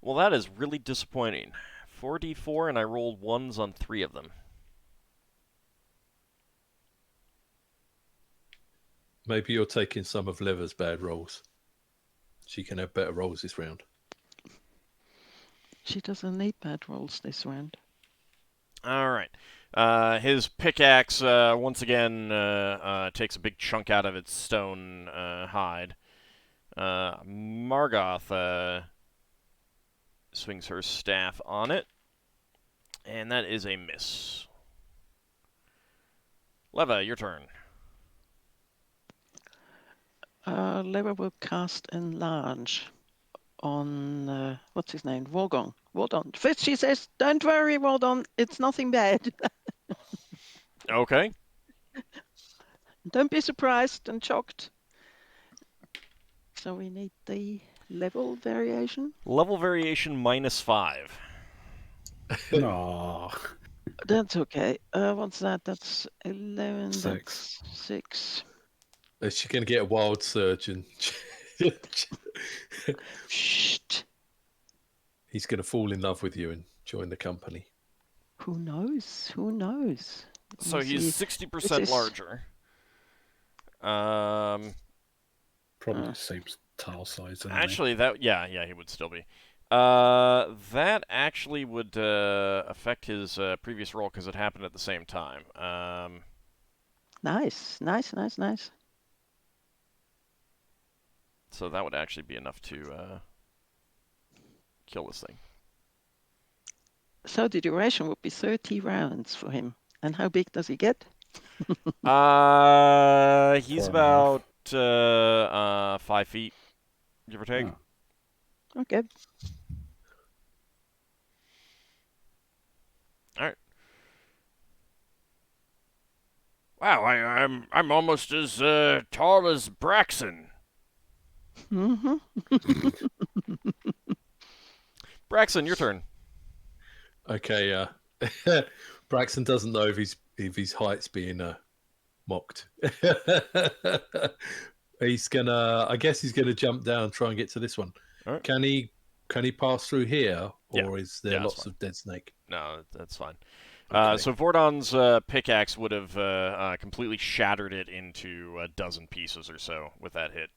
Well, that is really disappointing. 4d4, and I rolled 1s on 3 of them.
Maybe you're taking some of Lever's bad rolls. She can have better rolls this round.
She doesn't need bad rolls this round.
All right. His pickaxe, once again, takes a big chunk out of its stone hide. Margoth swings her staff on it, and that is a miss. Leva, your turn.
Lever will cast Enlarge on, what's his name? Wardon. First she says, don't worry, Wardon, it's nothing bad.
Okay.
Don't be surprised and shocked. So we need the level variation.
Level variation -5.
No.
That's okay. What's that? That's 11.
6.
That's 6.
Is she going to get a wild surge and
Shh.
he's going to fall in love with you and join the company?
Who knows? Who knows?
So
We'll
he's
see.
60%
This is-
larger.
Probably the same tile size. Anyway.
Actually, yeah, he would still be. That actually would affect his previous roll because it happened at the same time.
Nice.
So that would actually be enough to kill this thing.
So the duration would be 30 rounds for him. And how big does he get?
He's
4.5.
about 5 feet, give or take.
Oh.
Okay.
All right. Wow, I'm almost as tall as Braxon.
Mm-hmm.
Braxon, your turn.
Okay, Braxton doesn't know if his height's being mocked. I guess he's gonna jump down and try and get to this one.
All right.
Can he pass through here,
Yeah.
or is there
Yeah, that's
lots
fine.
of dead snake?
No, that's fine.
Okay.
So Vordon's pickaxe would have completely shattered it into a dozen pieces or so with that hit.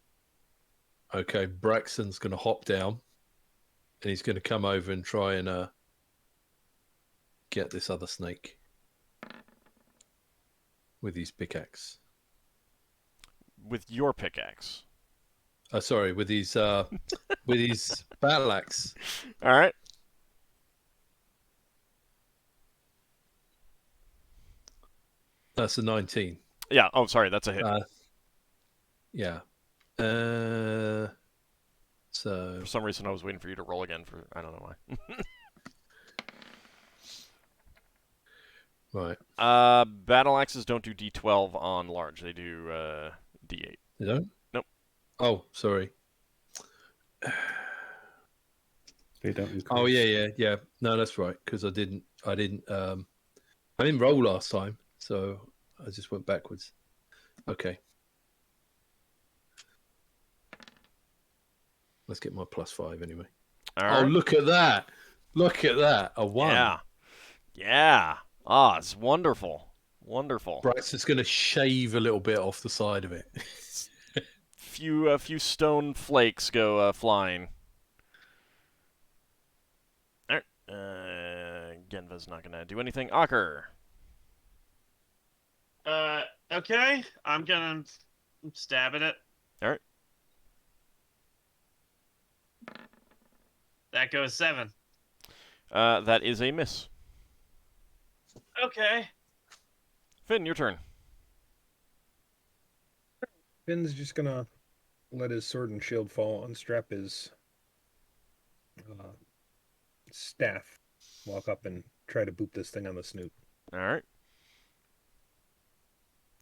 Okay, Braxton's gonna hop down, and he's gonna come over and try and get this other snake with his pickaxe.
With your pickaxe.
Sorry, with his battle axe.
All right.
That's a 19.
Yeah. Oh, sorry. That's a hit.
Yeah. So
For some reason, I was waiting for you to roll again. I don't know why.
right.
Battle axes don't do D12 on large. They do D8.
You don't?
Nope.
Oh, sorry.
They don't increase.
Oh yeah. No, that's right. Because I didn't roll last time, so I just went backwards. Okay. Let's get my +5 anyway.
All
Oh,
right.
look at that! Look at that! A 1.
Yeah. Ah, it's wonderful. Wonderful.
Braxton's going to shave a little bit off the side of it.
A few stone flakes go flying. All right. Genva's not gonna do anything. Ockar.
Okay. I'm gonna stab at it.
All right.
That goes 7.
That is a miss.
Okay.
Finn, your turn.
Finn's just gonna let his sword and shield fall, unstrap his staff, walk up and try to boop this thing on the snoot.
All right.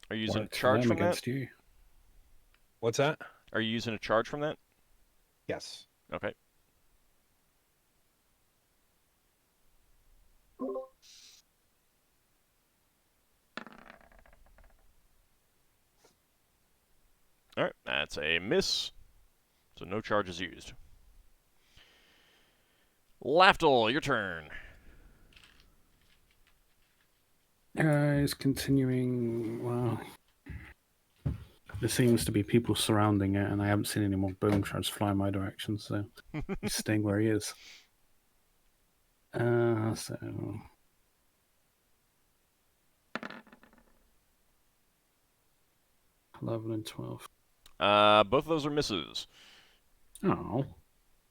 Are you using a
Worked
charge
fine
from that?
against you.
What's that?
Are you using a charge from that?
Yes.
Okay. All right, that's a miss. So no charges used. Lafdul, your turn.
He's continuing. Well, there seems to be people surrounding it, and I haven't seen any more boom shards fly my direction, so he's staying where he is. So 11 and 12.
Both of those are misses.
Oh,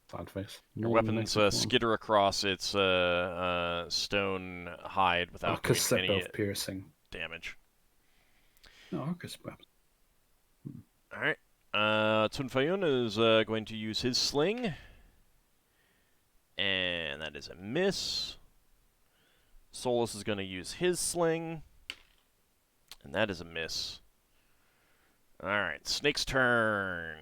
sad face.
Your
More than
weapons
I took one.
skitter across its stone hide without doing
Arcus
any
both piercing.
damage.
No, Arcus weapon.
All right. Tunfayun is going to use his sling. And that is a miss. Solas is going to use his sling. And that is a miss. Alright, Snake's turn.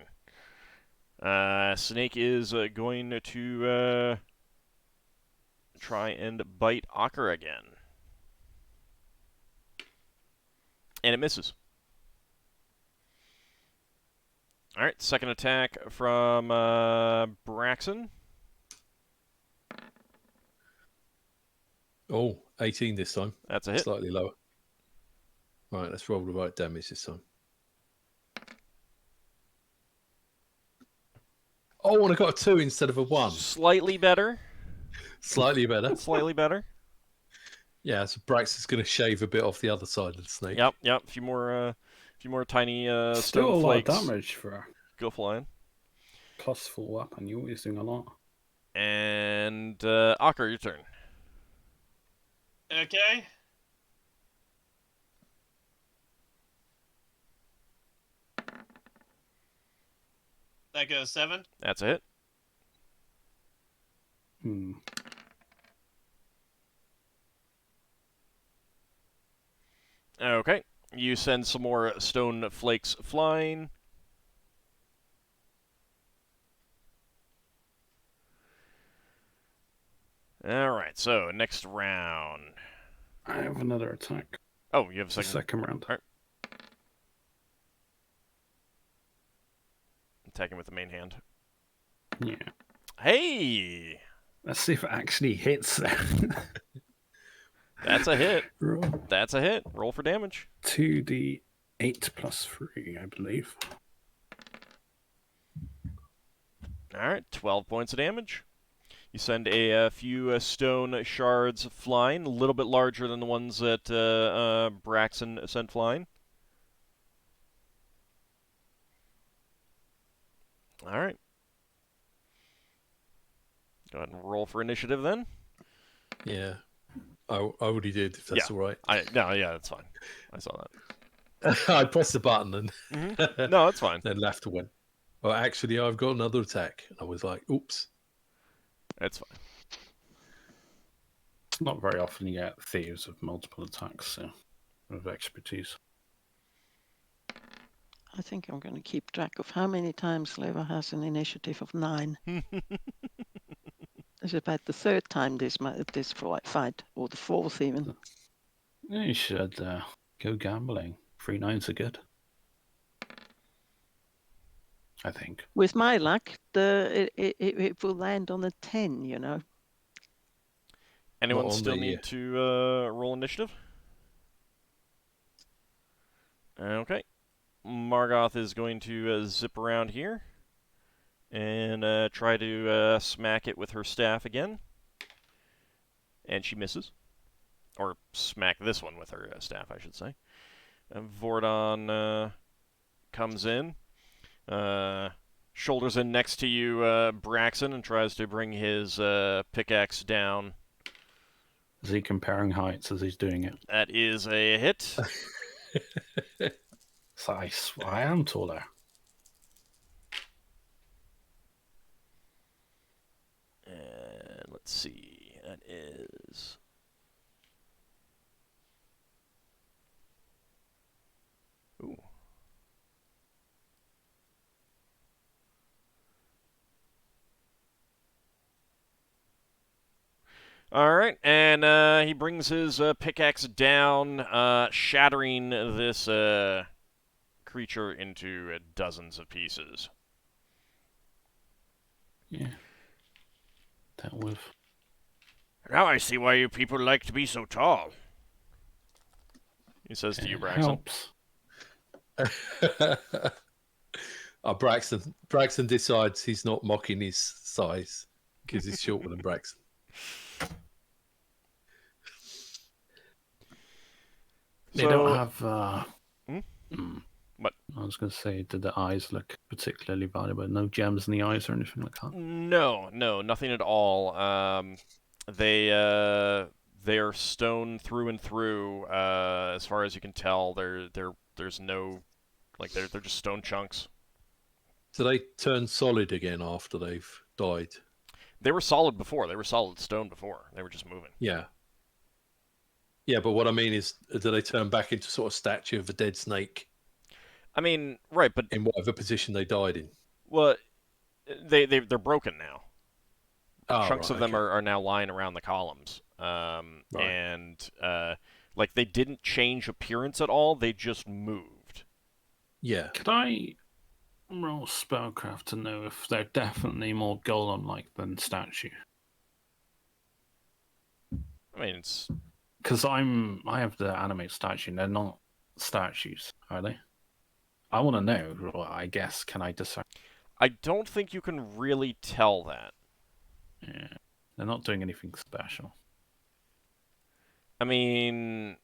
Snake is going to try and bite Ockar again. And it misses. Alright, second attack from Braxon.
Oh, 18 this time.
That's a hit.
Slightly lower. Right, let's roll the right damage this time. Oh, and I got a 2 instead of a 1.
Slightly better.
Slightly better.
Slightly better.
Yeah, so Braxon's going to shave a bit off the other side of the snake.
Yep. A few more tiny
Still
stone
a lot
flakes
of damage for a
go flying.
plus 4 weapon. You're using a lot.
And Ockar, your turn.
Okay. That goes 7.
That's a hit. Okay. You send some more stone flakes flying. Alright, so next round.
I have another attack.
Oh, you have a
The
second.
second round.
All right. Attacking with the main hand.
Yeah.
Hey!
Let's see if it actually hits.
That's a hit.
Roll.
That's a hit. Roll for damage.
2d8 plus 3, I believe.
Alright, 12 points of damage. You send a few stone shards flying, a little bit larger than the ones that Braxon sent flying. Alright. Go ahead and roll for initiative then.
Yeah. I already did, if that's all right.
No, yeah, that's fine. I saw that.
I pressed the button and
No, that's fine.
then Lafdul went, well, actually, I've got another attack. I was like, oops.
That's fine.
It's not very often you get thieves with multiple attacks, so of expertise.
I think I'm going to keep track of how many times Leva has an initiative of 9. It's about the 3rd time this fight, or the 4th even.
You should go gambling. 3 9s are good. I think.
With my luck, it will land on a 10, you know.
Anyone
Not on
still
the,
need to roll initiative? Okay. Margoth is going to zip around here and try to smack it with her staff again. And she misses. Or smack this one with her staff, I should say. And Vordon comes in, shoulders in next to you, Braxon, and tries to bring his pickaxe down.
Is he comparing heights as he's doing it?
That is a hit.
So I am taller.
And let's see. That is... Ooh. Alright, and he brings his pickaxe down, shattering this creature into dozens of pieces.
Yeah. That with.
Now I see why you people like to be so tall. He says to you, Braxon.
Helps. Braxon decides he's not mocking his size because he's shorter than Braxon.
They don't have.
What?
I was going to say, did the eyes look particularly valuable? No gems in the eyes or anything like that?
No, nothing at all. They are stone through and through. As far as you can tell, there's no, like they're just stone chunks.
So they turn solid again after they've died.
They were solid before. They were solid stone before. They were just moving.
Yeah. Yeah, but what I mean is, do they turn back into sort of statue of a dead snake?
I mean, right, but
in whatever position they died in.
Well, they're broken now.
Oh,
Chunks
right,
of them
okay.
are now lying around the columns. And like they didn't change appearance at all. They just moved.
Yeah.
Could I roll spellcraft to know if they're definitely more golem-like than statue?
I mean, it's
Because I have the animate statue, and they're not statues, are they? I want to know. Well, I guess can I decide?
I don't think you can really tell that.
Yeah, they're not doing anything special.
I mean,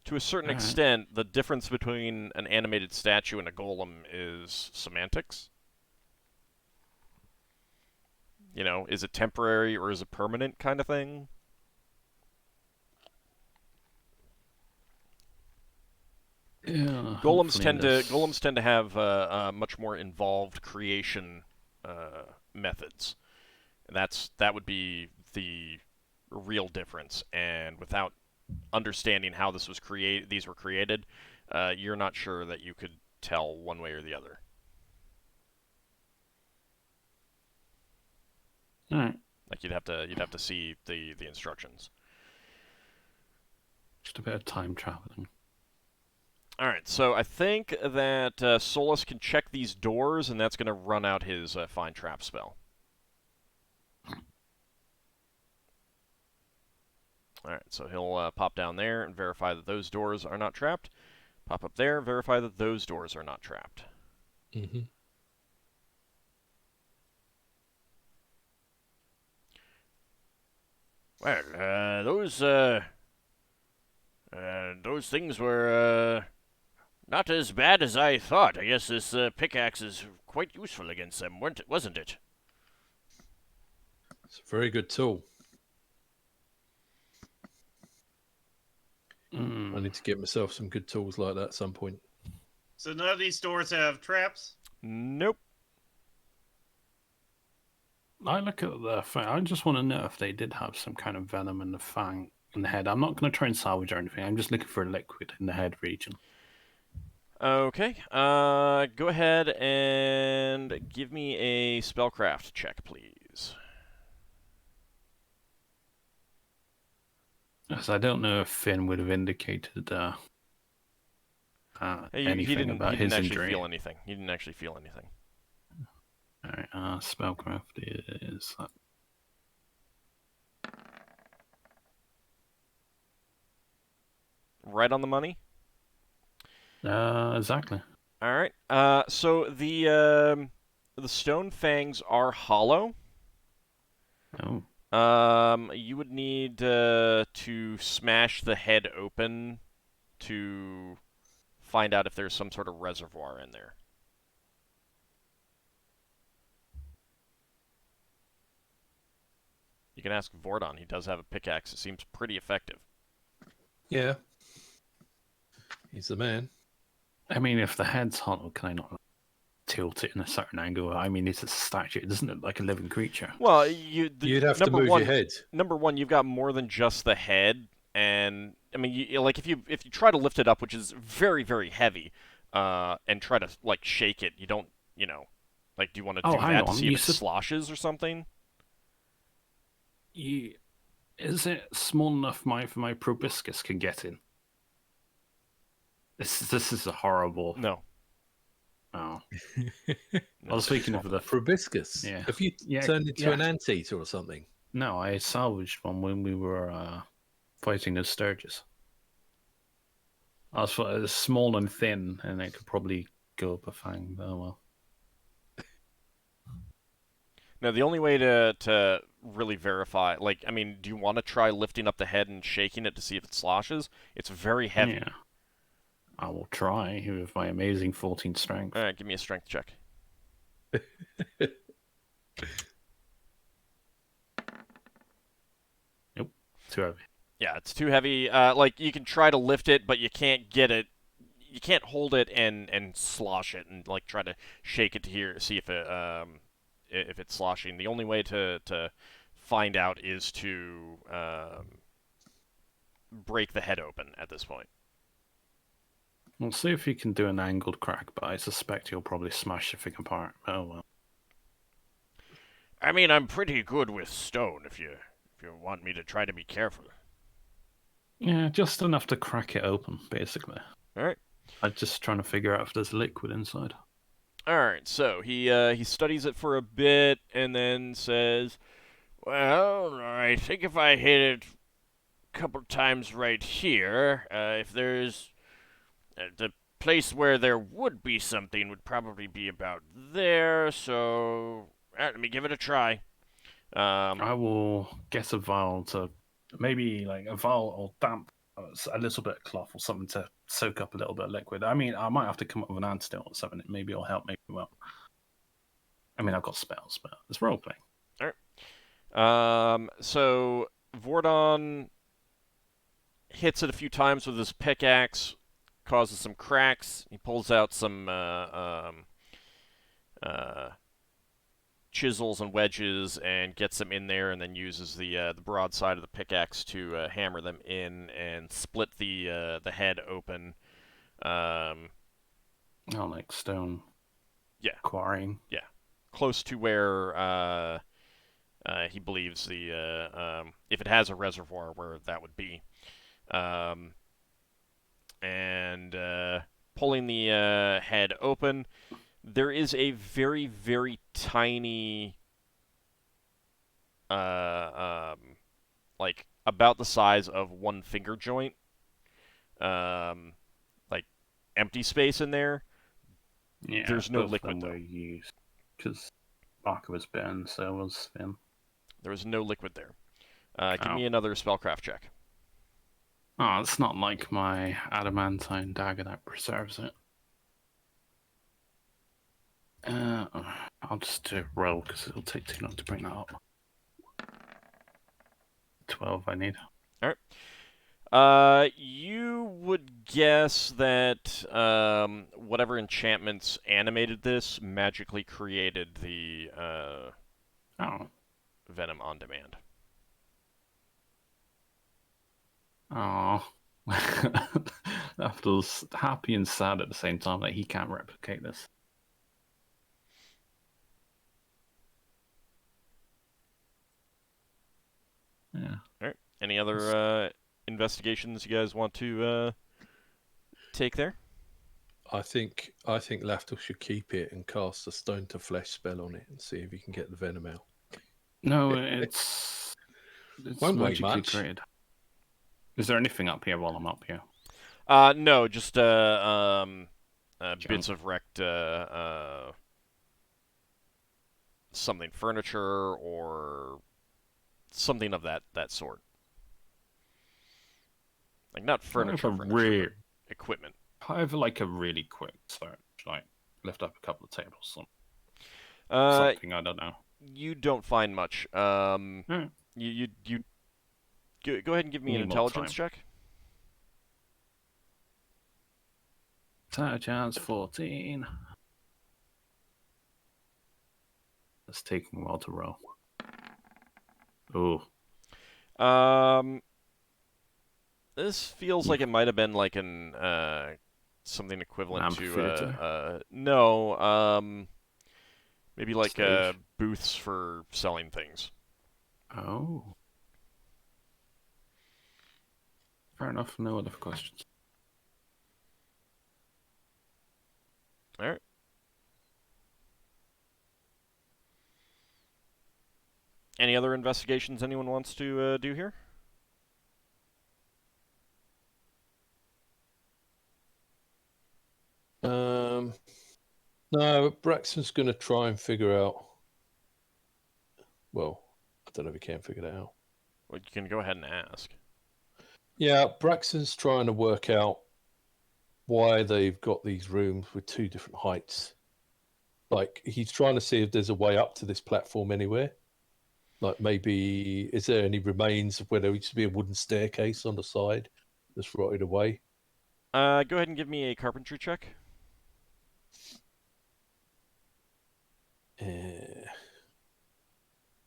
to a certain extent, the difference between an animated statue and a golem is semantics. You know, is it temporary or is it permanent kind of thing?
Yeah,
Golems tend to have much more involved creation methods. That would be the real difference. And without understanding how these were created, you're not sure that you could tell one way or the other.
All right.
Like you'd have to see the instructions.
Just a bit of time traveling.
All right, so I think that Solas can check these doors, and that's going to run out his Find Trap spell. All right, so he'll pop down there and verify that those doors are not trapped. Pop up there, verify that those doors are not trapped.
Mm-hmm.
Well, those things were not as bad as I thought. I guess this pickaxe is quite useful against them, wasn't it?
It's a very good tool. I need to get myself some good tools like that at some point.
So none of these doors have traps?
Nope.
I look at the fang. I just want to know if they did have some kind of venom in the fang in the head. I'm not going to try and salvage or anything. I'm just looking for a liquid in the head region.
Okay. Go ahead and give me a spellcraft check, please.
Because I don't know if Finn would have indicated anything about his injury.
Feel anything. He didn't actually feel anything.
All right. Spellcraft is
right on the money.
Exactly.
All right. So the stone fangs are hollow.
Oh.
You would need to smash the head open to find out if there's some sort of reservoir in there. You can ask Vordon. He does have a pickaxe. It seems pretty effective.
Yeah. He's the man.
I mean, if the head's hollow, can I not tilt it in a certain angle? I mean, it's a statue. It doesn't look like a living creature.
Well,
you'd have to move your head.
Number one, you've got more than just the head, and I mean, if you try to lift it up, which is very, very heavy, and try to like shake it, you don't, like, do you want to do that to see if it sloshes or something?
Is it small enough for my proboscis can get in? This is a horrible.
No.
Oh. I was thinking of the
proboscis.
Yeah.
Have you turned into an anteater or something?
No, I salvaged one when we were fighting the Sturges. I thought it was small and thin, and it could probably go up a fang. Oh well.
Now, the only way to really verify, like, I mean, do you want to try lifting up the head and shaking it to see if it sloshes? It's very heavy.
Yeah. I will try with my amazing 14 strength.
All right, give me a strength check.
Nope, too heavy.
Yeah, it's too heavy. Like, you can try to lift it, but you can't get it. You can't hold it and slosh it and like try to shake it to see if it's sloshing. The only way to find out is to break the head open at this point.
We'll see if he can do an angled crack, but I suspect he'll probably smash the thing apart. Oh well.
I mean, I'm pretty good with stone. If you want me to try to be careful.
Yeah, just enough to crack it open, basically.
All right.
I'm just trying to figure out if there's liquid inside.
All right. So he studies it for a bit and then says, "Well, I think if I hit it a couple times right here, if there's the place where there would be something would probably be about there. So let me give it a try."
I will get a vial to maybe like a vial or damp, a little bit of cloth or something to soak up a little bit of liquid. I mean, I might have to come up with an antidote or something. Maybe it'll help me. Well, I mean, I've got spells, but it's role playing.
All right. So Vordon hits it a few times with his pickaxe, causes some cracks. He pulls out some chisels and wedges and gets them in there, and then uses the broad side of the pickaxe to hammer them in and split the head open.
Oh, like stone.
Yeah.
Quarrying.
Yeah. Close to where he believes if it has a reservoir, where that would be. And pulling the head open, there is a very, very tiny, like about the size of one finger joint, like empty space in there.
Yeah,
There's no
both
liquid
of them
though.
were used because Barker was burned, so was Finn.
There was no liquid there. Give
Oh.
me another spellcraft check.
Oh, it's not like my adamantine dagger that preserves it. I'll just do a roll because it'll take too long to bring that up. 12 I need.
You would guess that whatever enchantments animated this magically created the venom on demand.
Oh. Lafdul's happy and sad at the same time that he can't replicate this. Yeah.
All right. Any other investigations you guys want to take there?
I think Lafdul should keep it and cast a stone to flesh spell on it and see if he can get the venom out.
No, it's
Won't weigh
magically
much.
created. Is there anything up here while I'm up here?
No, just bits of wrecked something, furniture or something of that sort. Like not furniture, but equipment.
However, like a really quick search, like lift up a couple of tables, something I don't know.
You don't find much. You go ahead and give me an intelligence check.
Intelligence 14. It's taking a while to roll. Ooh.
This feels like it might have been like an something equivalent to no, maybe like booths for selling things.
Oh. Fair enough. No other questions.
All right. Any other investigations anyone wants to do here?
No, Braxton's going to try and figure out. Well, I don't know if he can figure that out.
Well, you can go ahead and ask.
Yeah, Braxton's trying to work out why they've got these rooms with two different heights. Like, he's trying to see if there's a way up to this platform anywhere. Like, maybe, is there any remains of where there used to be a wooden staircase on the side that's rotted away?
Go ahead and give me a carpentry check.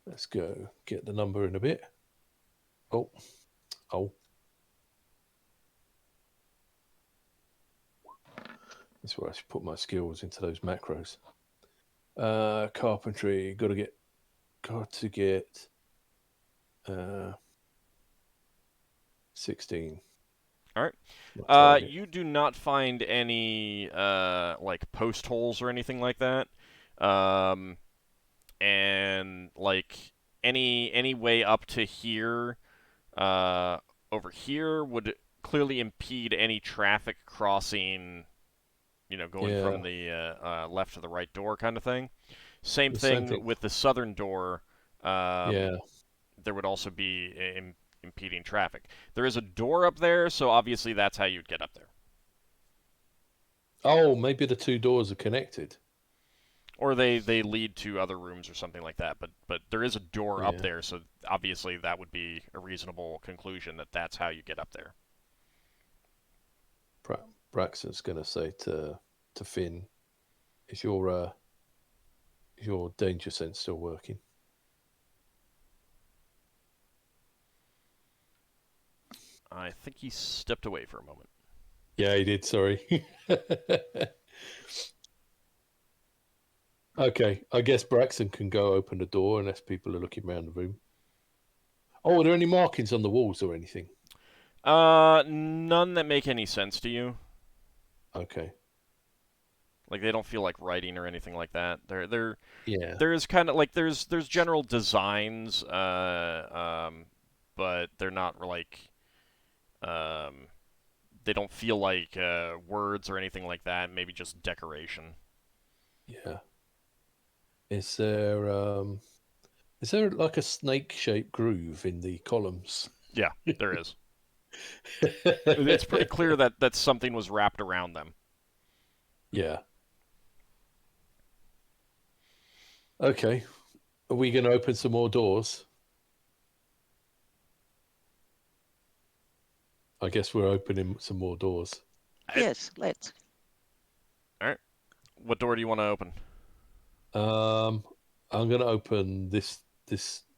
Let's go get the number in a bit. Oh. That's where I should put my skills into those macros. Carpentry, got to get got to get 16.
All
Not
right.
target.
You do not find any like post holes or anything like that, and like any way up to here, over here would clearly impede any traffic crossing. You know, going from the left to the right door, kind of thing. Same
The same
thing
thing.
with the southern door.
Yeah.
There would also be impeding traffic. There is a door up there, so obviously that's how you'd get up there.
Oh, maybe the two doors are connected.
Or they lead to other rooms or something like that. But there is a door up
Yeah.
there, so obviously that would be a reasonable conclusion that that's how you get up there.
Braxon's going to say to Finn, "Is your danger sense still working?"
I think he stepped away for a moment.
Yeah, he did. Sorry. Okay, I guess Braxon can go open the door unless people are looking around the room. Oh, are there any markings on the walls or anything?
None that make any sense to you.
Okay.
Like they don't feel like writing or anything like that.
Yeah.
There's kind of like there's general designs, but they're not like they don't feel like words or anything like that. Maybe just decoration.
Yeah. Is there like a snake-shaped groove in the columns?
Yeah, there is. It's pretty clear that something was wrapped around them.
Yeah. Okay. Are we going to open some more doors? I guess we're opening some more doors.
Yes, let's.
All right. What door do you want to open?
I'm going to open this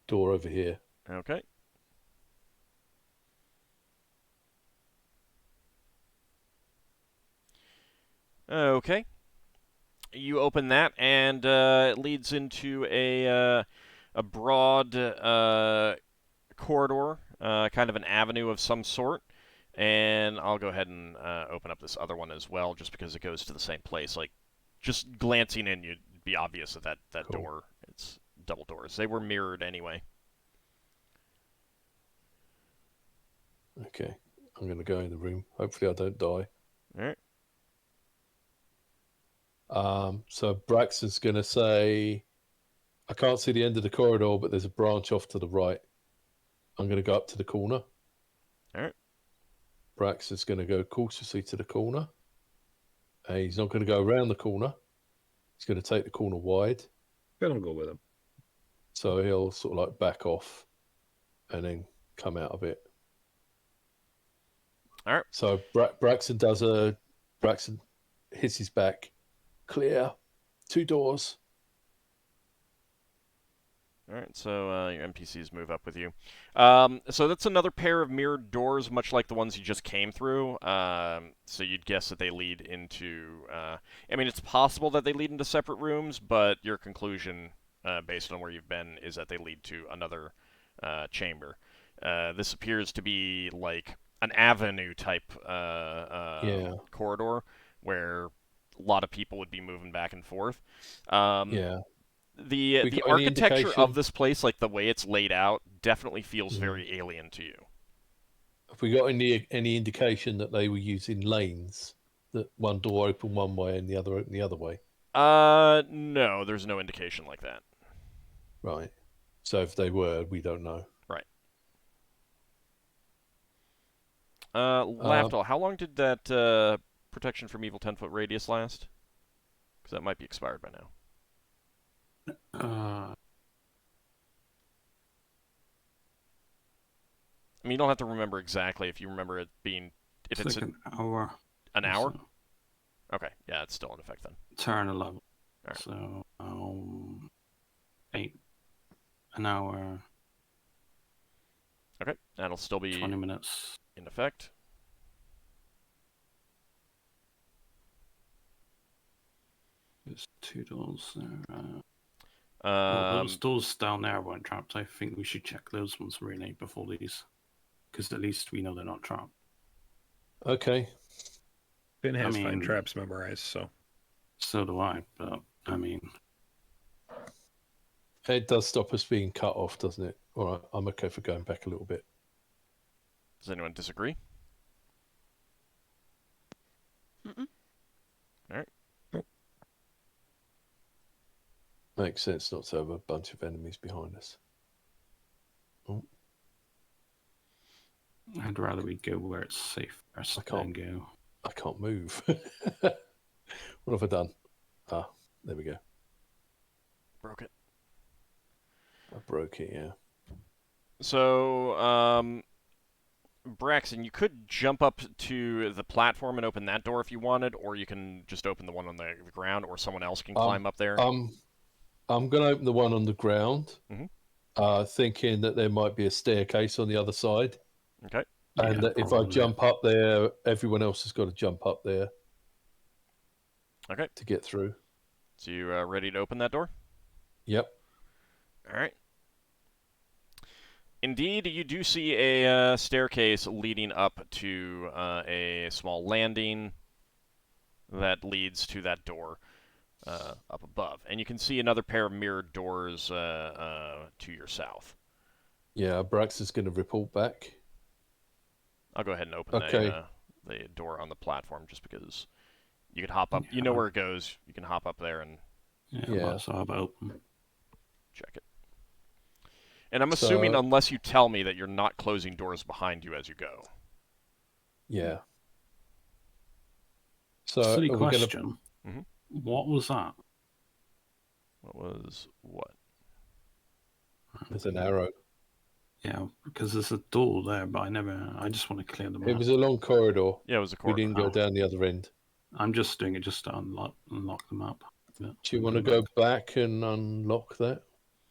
door over here.
Okay. Okay. You open that, and it leads into a broad corridor, kind of an avenue of some sort. And I'll go ahead and open up this other one as well, just because it goes to the same place. Like, just glancing in, you'd be obvious that that
Cool.
door, it's double doors. They were mirrored anyway.
Okay. I'm going to go in the room. Hopefully I don't die.
All right.
So Braxton's going to say, I can't see the end of the corridor, but there's a branch off to the right. I'm going to go up to the corner.
All right.
Braxton's going to go cautiously to the corner. And he's not going to go around the corner. He's going to take the corner wide.
Then I'll go with him.
So he'll sort of like back off and then come out of it.
All right.
So Braxton hits his back. Clear. 2 doors.
All right, so your NPCs move up with you. So that's another pair of mirrored doors, much like the ones you just came through. So you'd guess that they lead into... I mean, it's possible that they lead into separate rooms, but your conclusion, based on where you've been, is that they lead to another chamber. This appears to be like an avenue-type corridor, where a lot of people would be moving back and forth.
Yeah.
The architecture of this place, like the way it's laid out, definitely feels very alien to you.
Have we got any indication that they were using lanes? That one door opened one way and the other opened the other way?
No, there's no indication like that.
Right. So if they were, we don't know.
Right. Lafdul, how long did that protection from evil 10-foot radius last? Because that might be expired by now. I mean, you don't have to remember exactly. If you remember it being... If it's
like an hour.
An hour?
So.
Okay, yeah, it's still in effect then.
Turn 11.
Right.
So, 8. An hour.
Okay, that'll still be
20 minutes.
in effect.
There's $2 there. Well, those doors down there weren't trapped. I think we should check those ones really before these, because at least we know they're not trapped.
Okay.
Finn has find traps memorized, so.
So do I, but I mean,
it does stop us being cut off, doesn't it? All right, I'm okay for going back a little bit.
Does anyone disagree?
Mm-mm.
All right.
Makes sense not to have a bunch of enemies behind us. Oh.
I'd rather we go where it's safe first than go.
I can't move. What have I done? Ah, there we go.
Broke it.
I broke it, yeah.
So, Braxon, you could jump up to the platform and open that door if you wanted, or you can just open the one on the ground, or someone else can climb up there.
I'm going to open the one on the ground, thinking that there might be a staircase on the other side.
Okay.
And that if I jump up there, everyone else has got to jump up there.
Okay.
To get through.
So you ready to open that door?
Yep.
All right. Indeed, you do see a staircase leading up to a small landing that leads to that door up above. And you can see another pair of mirrored doors to your south.
Yeah, Brax is going to report back.
I'll go ahead and open the door on the platform just because you could hop up. You know where it goes. You can hop up there and
so I'll open.
Check it. And I'm assuming, unless you tell me, that you're not closing doors behind you as you go.
Yeah. So
silly question. What was that?
What was what?
There's an arrow.
Yeah, because there's a door there, but I just want to clear them out.
It was a long corridor.
Yeah, it was a corridor.
We didn't go down the other end.
I'm just doing it just to unlock them up.
Do you want to go back and unlock that?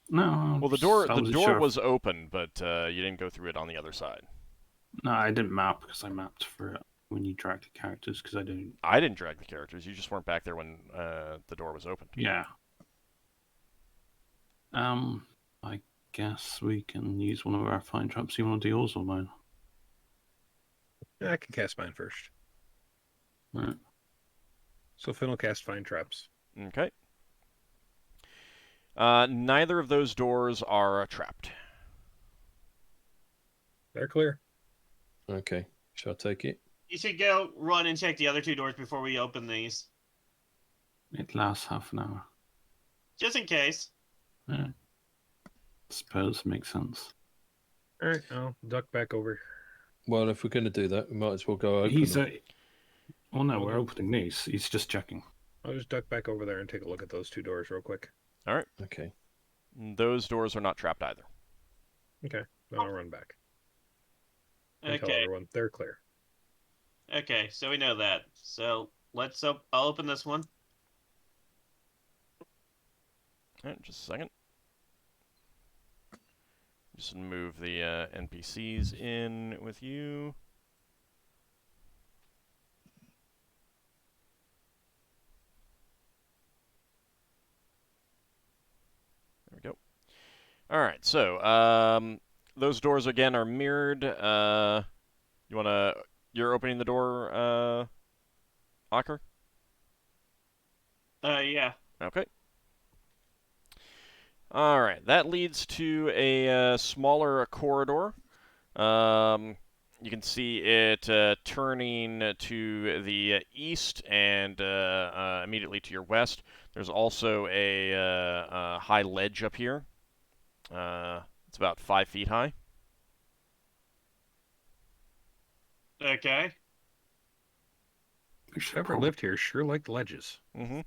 No.
Well, the door was open, but you didn't go through it on the other side.
No, I didn't map because I mapped for it when you dragged the characters because I didn't.
I didn't drag the characters. You just weren't back there when the door was opened.
Yeah. I guess we can use one of our find traps. You want to do yours or mine?
Yeah, I can cast mine first.
Right.
So Finn will cast find traps.
Okay. Neither of those doors are trapped.
They're clear.
Okay. Shall I take it?
You should go run and check the other two doors before we open these.
It lasts half an hour.
Just in case.
Yeah. Suppose it makes sense.
All right, I'll duck back over.
Well, if we're going to do that, we might as well go open them.
Well, no, we're opening these. He's just checking.
I'll just duck back over there and take a look at those two doors real quick.
All right.
Okay.
Those doors are not trapped either.
Okay, then I'll run back. And tell
Okay.
everyone they're clear.
Okay, so we know that. So I'll open this one.
All right, just a second. Just move the NPCs in with you. There we go. All right, so those doors again are mirrored. You're opening the door, Ockar?
Yeah.
Okay. All right, that leads to a smaller corridor. You can see it turning to the east and immediately to your west. There's also a high ledge up here. It's about 5 feet high.
Okay.
Whoever lived here sure liked ledges.
Mm-hmm.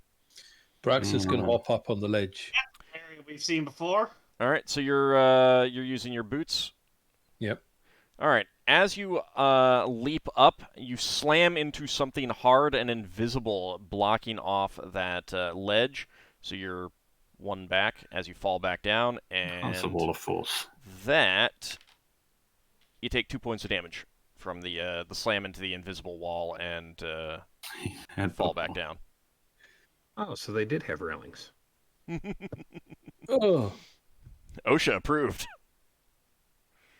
Brax is going to hop up on the ledge.
Area we've seen before.
All right, so you're using your boots.
Yep.
All right. As you leap up, you slam into something hard and invisible, blocking off that ledge. So you're one back as you fall back down, and
That's a wall of force.
That you take 2 points of damage from the slam into the invisible wall and fall back down.
Oh, so they did have railings.
Oh,
OSHA approved.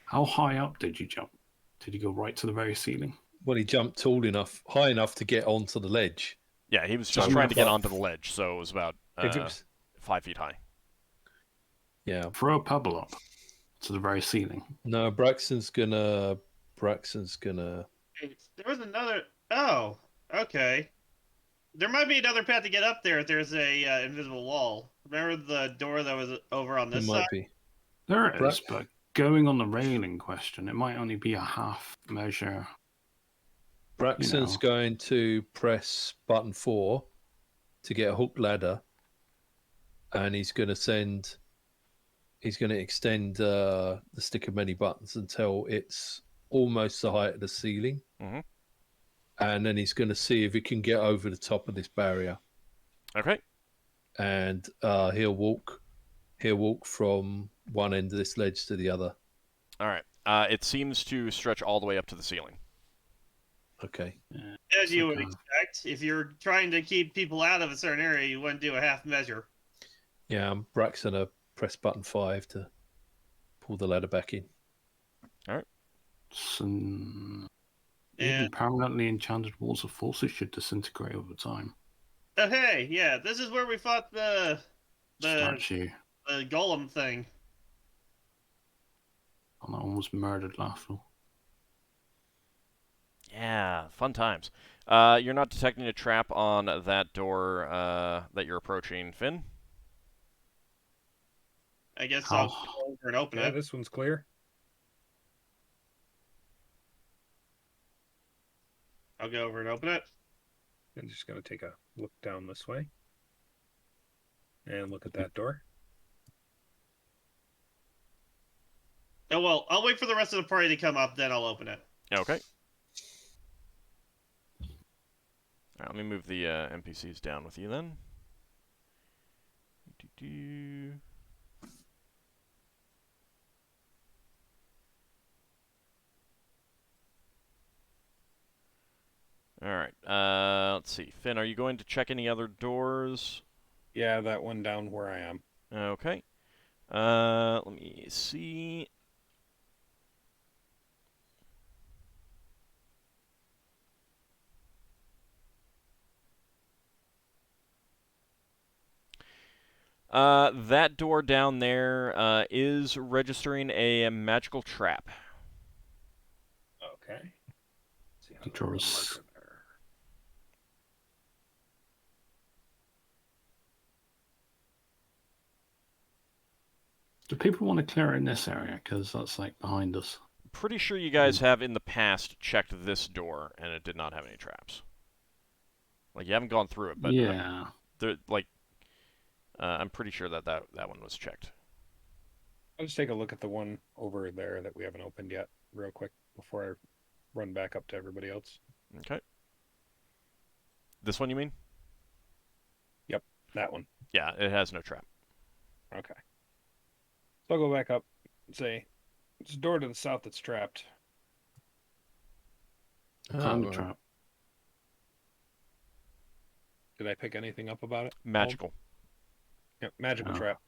How high up did you jump? Did you go right to the very ceiling?
well, he jumped high enough to get onto the ledge.
Yeah, he was
So
just trying to get
but
onto the ledge, so it was about
if it was,
5 feet high.
yeah.
Throw a pebble up to the very ceiling.
No, Braxton's gonna.
There was another. Oh, okay. There might be another path to get up there if there's a invisible wall. Remember the door that was over on
It
this
might
side?
be.
There it is, but going on the railing question, it might only be a half measure.
Braxton's going to press button 4 to get a hook ladder, and he's going to extend the stick of many buttons until it's almost the height of the ceiling.
Mm-hmm.
And then he's going to see if he can get over the top of this barrier.
Okay.
And he'll walk from one end of this ledge to the other.
All right. It seems to stretch all the way up to the ceiling.
Okay.
As you would expect, if you're trying to keep people out of a certain area, you wouldn't do a half measure.
Yeah, Braxton will press button 5 to pull the ladder back in.
All right.
Even permanently enchanted walls of forces should disintegrate over time.
Oh hey, yeah, this is where we fought the
Statue.
the golem thing.
And I almost murdered Lafdul.
Yeah, fun times. You're not detecting a trap on that door that you're approaching, Finn?
I guess I'll go over and open it.
This one's clear.
I'll go over and open it.
I'm just going to take a look down this way. And look at that door.
Oh, well, I'll wait for the rest of the party to come up, then I'll open it.
Okay. All right, let me move the NPCs down with you then. All right. Let's see. Finn, are you going to check any other doors?
Yeah, that one down where I am.
Okay. Let me see. That door down there is registering a magical trap.
Okay. See how
Draw a
there's a
s-
marker there.
Do people want to clear in this area? Because that's like behind us.
Pretty sure you guys have in the past checked this door, and it did not have any traps. Like, you haven't gone through it, but
yeah.
I'm pretty sure that one was checked.
I'll just take a look at the one over there that we haven't opened yet, real quick, before I run back up to everybody else.
Okay. This one, you mean?
Yep, that one.
Yeah, it has no trap.
Okay. So I'll go back up and say, there's a door to the south that's trapped.
Found a trap.
Did I pick anything up about it?
Magical.
Yep, magical trap.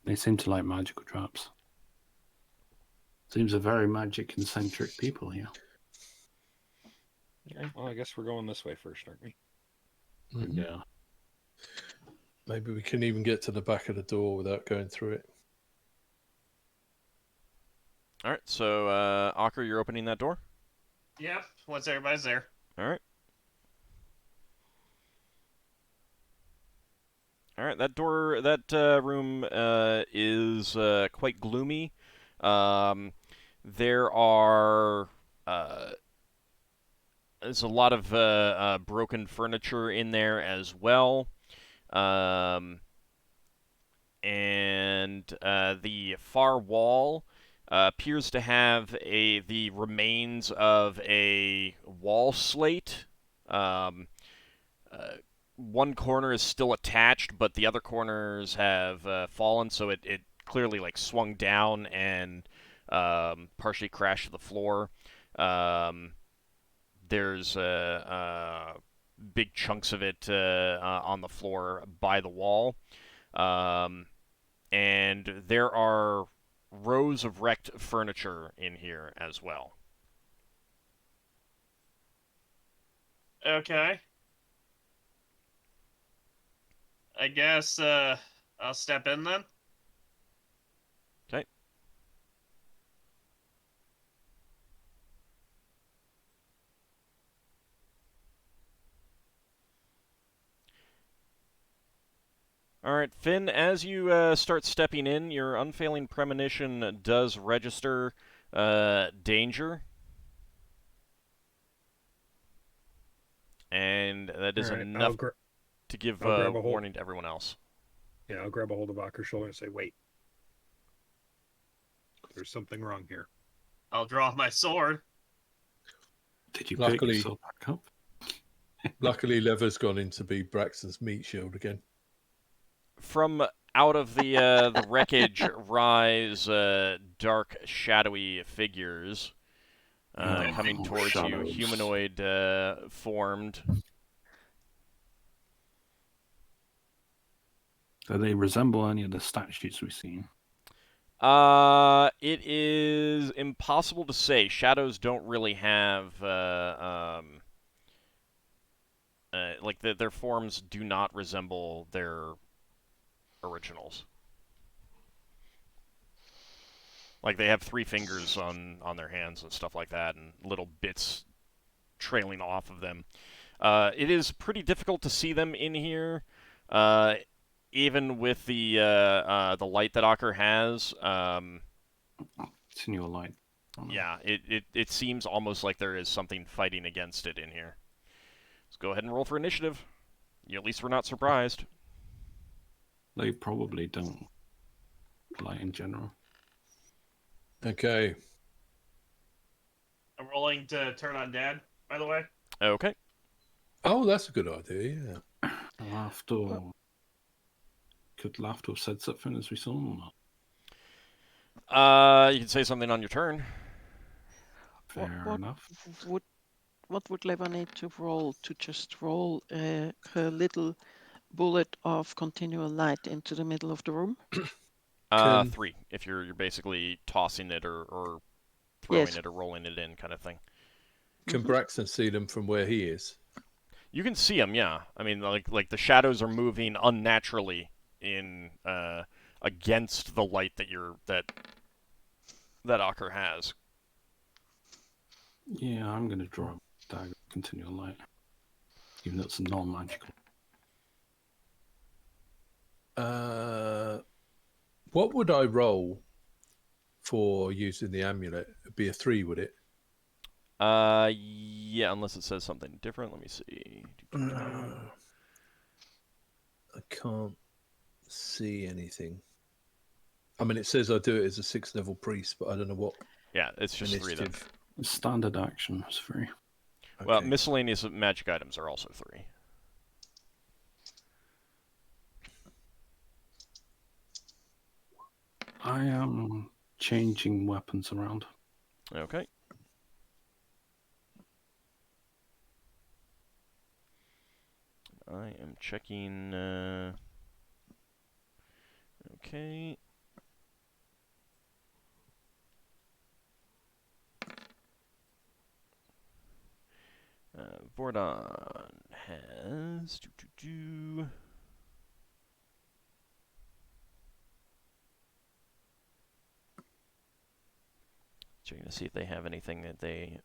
They seem to like magical traps. Seems a very magic-centric people here.
Okay, well, I guess we're going this way first, aren't we?
Mm-hmm.
Yeah.
Maybe we can even get to the back of the door without going through it.
All right, so Ockar, you're opening that door?
Yep, once everybody's there.
All right. All right, that door, that room is quite gloomy. There are there's a lot of broken furniture in there as well, and the far wall appears to have the remains of a wall slate. One corner is still attached, but the other corners have fallen, so it clearly like swung down and partially crashed to the floor. There's big chunks of it on the floor by the wall. And there are rows of wrecked furniture in here as well.
Okay. I guess I'll step in then.
Okay. All right, Finn, as you start stepping in, your unfailing premonition does register danger. And that is
All right,
enough to give
I'll grab a hold.
warning to everyone else.
Yeah, I'll grab a hold of Ockar's shoulder and say, "Wait, there's something wrong here."
I'll draw my sword.
Did you pick
Luckily-
yourself back up?
Luckily, Leather's gone in to be Braxton's meat shield again.
From out of the wreckage rise dark, shadowy figures coming towards
shadows.
you, humanoid formed.
Do they resemble any of the statues we've seen?
It is impossible to say. Shadows don't really have like their forms do not resemble their originals. Like they have 3 fingers on their hands and stuff like that, and little bits trailing off of them. It is pretty difficult to see them in here, even with the light that Ockar has.
It's in your light.
Yeah, it seems almost like there is something fighting against it in here. Let's go ahead and roll for initiative. At least we're not surprised.
They probably don't light in general.
Okay.
I'm rolling to turn on Dad, by the way.
Okay.
Oh, that's a good idea, yeah.
Lafdul. Could Lafdul have said something as we saw him or not?
You can say something on your turn.
Fair
What
enough.
what would Leva need to roll to just roll her little bullet of continual light into the middle of the room?
3, if you're basically tossing it or throwing
Yes.
it or rolling it in kind of thing.
Can Braxton see them from where he is?
You can see them, yeah. I mean, like the shadows are moving unnaturally in against the light that Ockar has.
Yeah, I'm going to draw a dagger of continual light. Even though it's non-magical.
What would I roll for using the amulet? It'd be a 3, would it?
Yeah, unless it says something different. Let me see.
I can't see anything. I mean, it says I do it as a 6th level priest, but I don't know what
Yeah, it's just 3 then.
initiative.
Standard action is 3.
Well,
Okay.
miscellaneous magic items are also 3.
I am changing weapons around.
Okay. I am checking. Okay. Vordon has. Checking to see if they have anything that they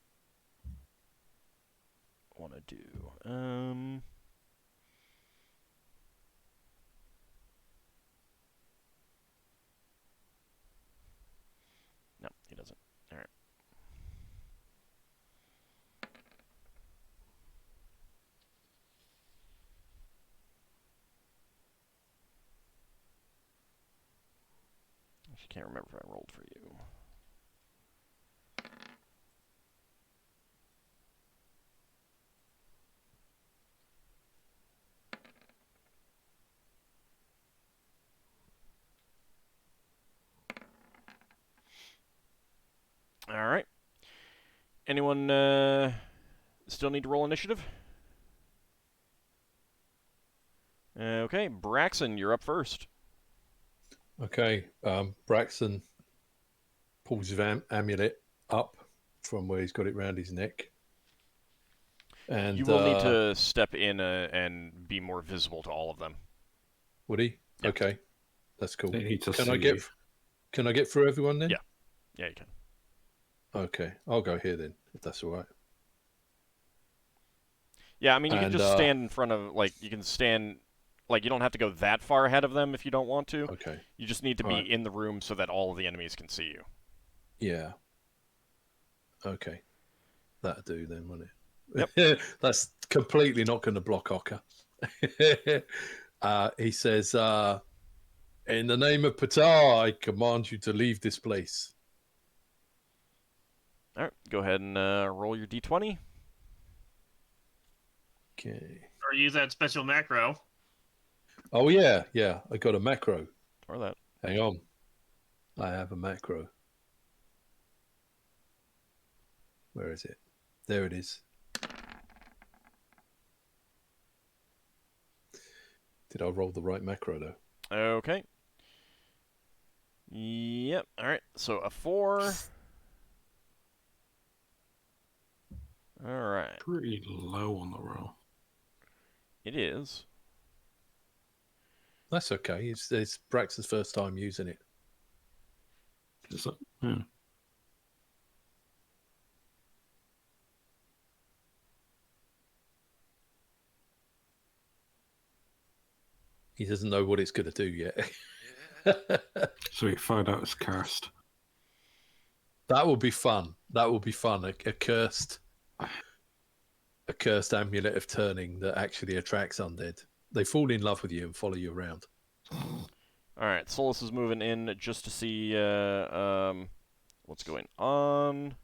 want to do. No, he doesn't. All right. I can't remember if I rolled for you. All right. Anyone still need to roll initiative? Okay, Braxon, you're up first.
Okay, Braxon pulls his amulet up from where he's got it round his neck. And
you will need to step in and be more visible to all of them.
Would he?
Yeah.
Okay, that's cool.
They need to
Can
see
I get?
you.
Can I get through everyone then?
Yeah. Yeah, you can.
Okay, I'll go here then, if that's all right.
Yeah, I mean, you can
And,
just stand in front of, like, you can stand, like, you don't have to go that far ahead of them if you don't want to.
Okay.
You just need to be in the room so that all of the enemies can see you.
Yeah. Okay. That'll do then, won't it?
Yep.
That's completely not going to block Ockar. He says, in the name of Ptah, I command you to leave this place.
All right, go ahead and roll your d20.
Okay.
Or use that special macro.
Oh, yeah. I got a macro.
Or that.
Hang on. I have a macro. Where is it? There it is. Did I roll the right macro, though?
Okay. Yep, all right, so a 4. All right.
Pretty low on the roll.
It is.
That's okay. It's Brax's first time using it.
Is it? Yeah.
He doesn't know what it's going to do yet.
So we find out it's cursed.
That would be fun. That would be fun. A cursed amulet of turning that actually attracts undead. They fall in love with you and follow you around.
All right, Solas is moving in just to see what's going on.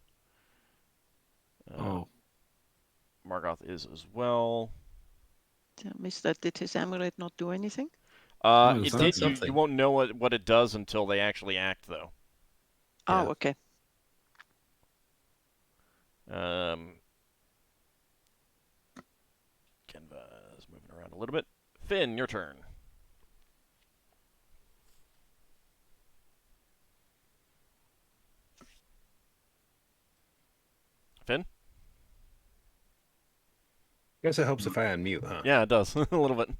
Margoth is as well.
Missed that. Did his amulet not do anything?
It did. You won't know what it does until they actually act, though.
Oh,
Yeah.
okay.
Kenva is moving around a little bit. Finn, your turn. Finn?
Guess it helps if I unmute, huh?
Yeah, it does. A little bit.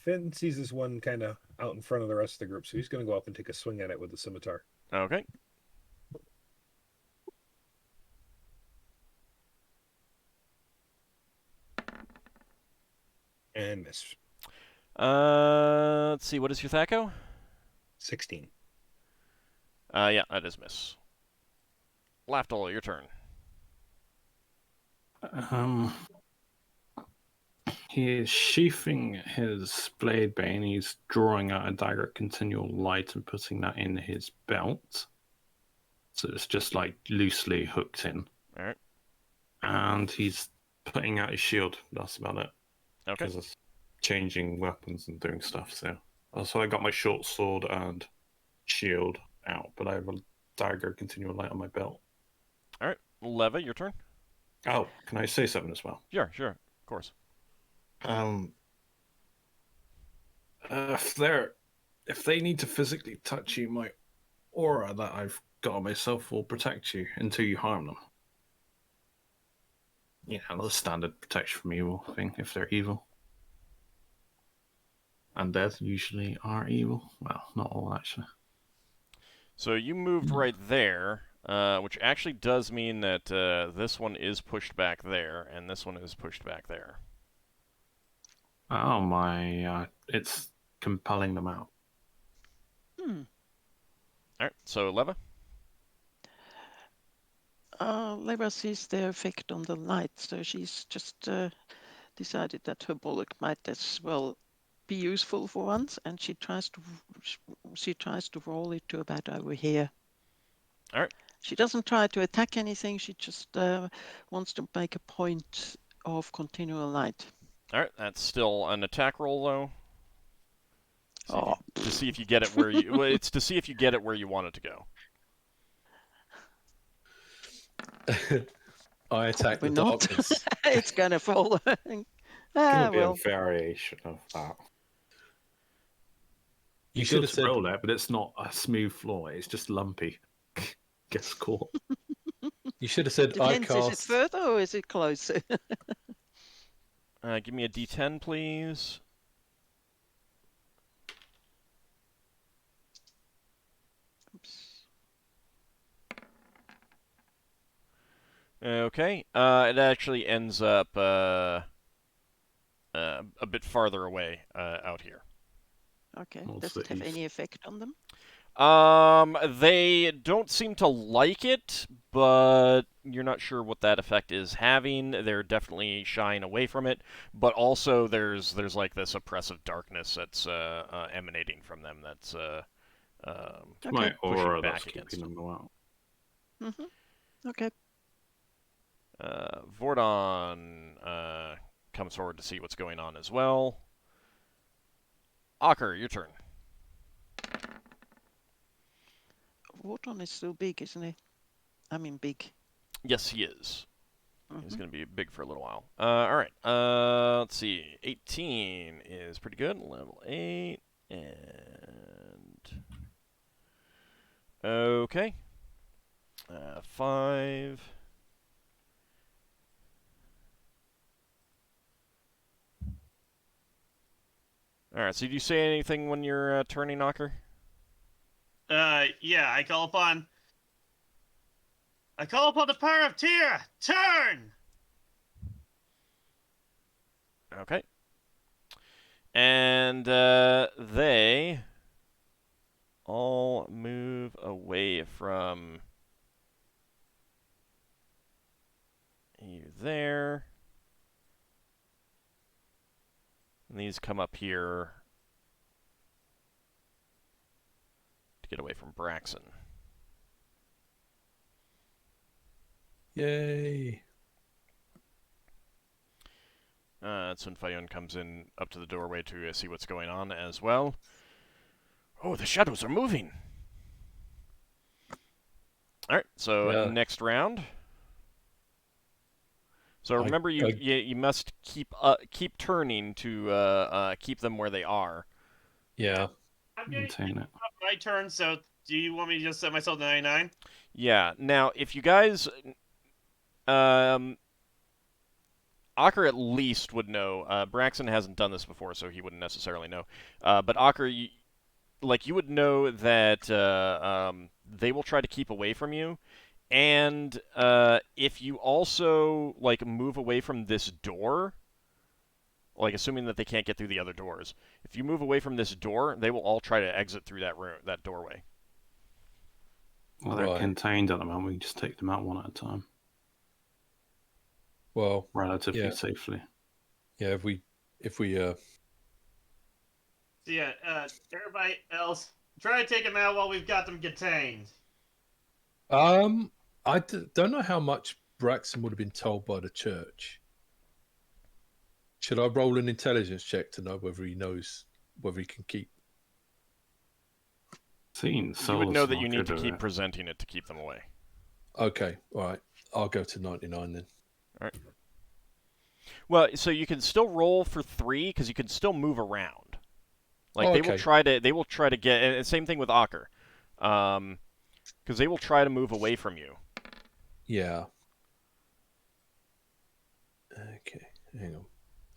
Finn sees this one kind of out in front of the rest of the group, so he's going to go up and take a swing at it with the scimitar.
Okay.
And miss.
Let's see. What is your Thaco?
16.
Yeah, that is miss. Lafdul, your turn.
He is sheathing his blade bane. He's drawing out a dagger at continual light and putting that in his belt. So it's just like loosely hooked in.
All right.
And he's putting out his shield. That's about it.
Okay.
Because it's changing weapons and doing stuff. So I got my short sword and shield out, but I have a dagger continual light on my belt.
All right. Leva, your turn.
Oh, can I say something as well?
Sure, of course.
If they need to physically touch you, my aura that I've got on myself will protect you until you harm them. You know, the standard protection from evil thing, if they're evil. Undead usually are evil. Well, not all, actually.
So you moved right there, which actually does mean that this one is pushed back there, and this one is pushed back there.
Oh my, it's compelling them out.
All right, so Leva?
Leva sees the effect on the light, so she's just decided that her bullet might as well be useful for once, and she tries to roll it to about over here.
All right.
She doesn't try to attack anything. She just wants to make a point of continual light.
All right, that's still an attack roll though.
To
see if you get it where you. Well, it's to see if you get it where you want it to
go. I attack the
not.
darkness.
It's gonna fall.
Gonna be
well,
a variation of that.
You should have said
roll it, but it's not a smooth floor. It's just lumpy. Gets caught.
you should have said I
depends. Is it
cast.
further or is it closer?
Give me a D10, please.
Oops.
Okay. It actually ends up a bit farther away out here.
Okay.
What's
Does it
the
have
east?
any effect on them?
They don't seem to like it, but you're not sure what that effect is having. They're definitely shying away from it, but also there's like this oppressive darkness that's emanating from them that's
It's my
Okay.
pushing
aura
back
that's
against
keeping them out.
Okay.
Vordon comes forward to see what's going on as well. Ockar, your turn.
Wharton is still big, isn't he? I mean, big.
Yes, he is. He's
Mhm.
going to be big for a little while. All right. Let's see. 18 is pretty good. Level 8. And... Okay. 5. All right. So do you say anything when you're turning, Ockar?
Yeah, I call upon the power of Tyr. Turn.
Okay. And they all move away from you there. And these come up here to get away from Braxon.
Yay!
That's when Fayun comes in up to the doorway to see what's going on as well. Oh, the shadows are moving. All right, so
Yeah.
next round. So remember, you must keep turning to keep them where they are.
Yeah.
I'm getting
Maintain it.
my turn. So, do you want me to just set myself to 99?
Yeah. Now, if you guys, Ockar at least would know. Braxon hasn't done this before, so he wouldn't necessarily know. But Ockar, you would know that they will try to keep away from you, and if you also move away from this door, assuming that they can't get through the other doors, if you move away from this door, they will all try to exit through that doorway.
Well, they're
Right.
contained at the moment. We can just take them out one at a time,
Well,
relatively
yeah.
safely.
Yeah. If we
So yeah, everybody else, try to take them out while we've got them contained.
don't know how much Braxon would have been told by the church. Should I roll an intelligence check to know whether he knows whether he can keep?
Seen.
You would know that you need to keep presenting it to keep them away.
Okay, all right. I'll go to 99 then.
All right. Well, so you can still roll for 3 because you can still move around. They will try to get, and same thing with Ockar, because they will try to move away from you.
Yeah. Okay, hang on.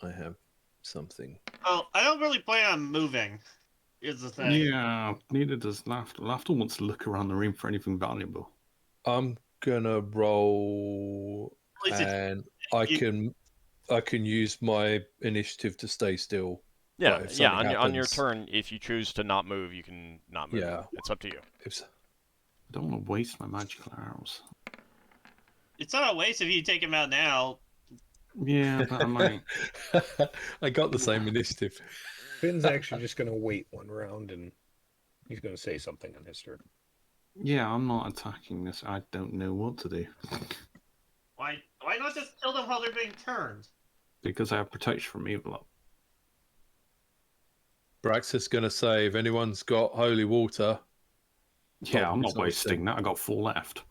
I have something.
Oh, I don't really plan on moving. Is the thing.
Yeah, neither does Lafdul. Lafdul wants to look around the room for anything valuable.
I'm gonna roll, and I can use my initiative to stay still.
Yeah,
If
yeah.
something
On your
happens.
turn, if you choose to not move, you can not move.
Yeah.
It's up to you.
I don't want to waste my magical arrows.
It's not a waste if you take him out now.
Yeah, but I might.
I got the same initiative.
Finn's actually just going to wait one round and he's going to say something on his turn.
Yeah, I'm not attacking this. I don't know what to do.
Why not just kill them while they're being turned?
Because I have protection from evil up.
Brax is going to say, if anyone's got holy water.
Yeah, I'm not wasting that. I got 4 left.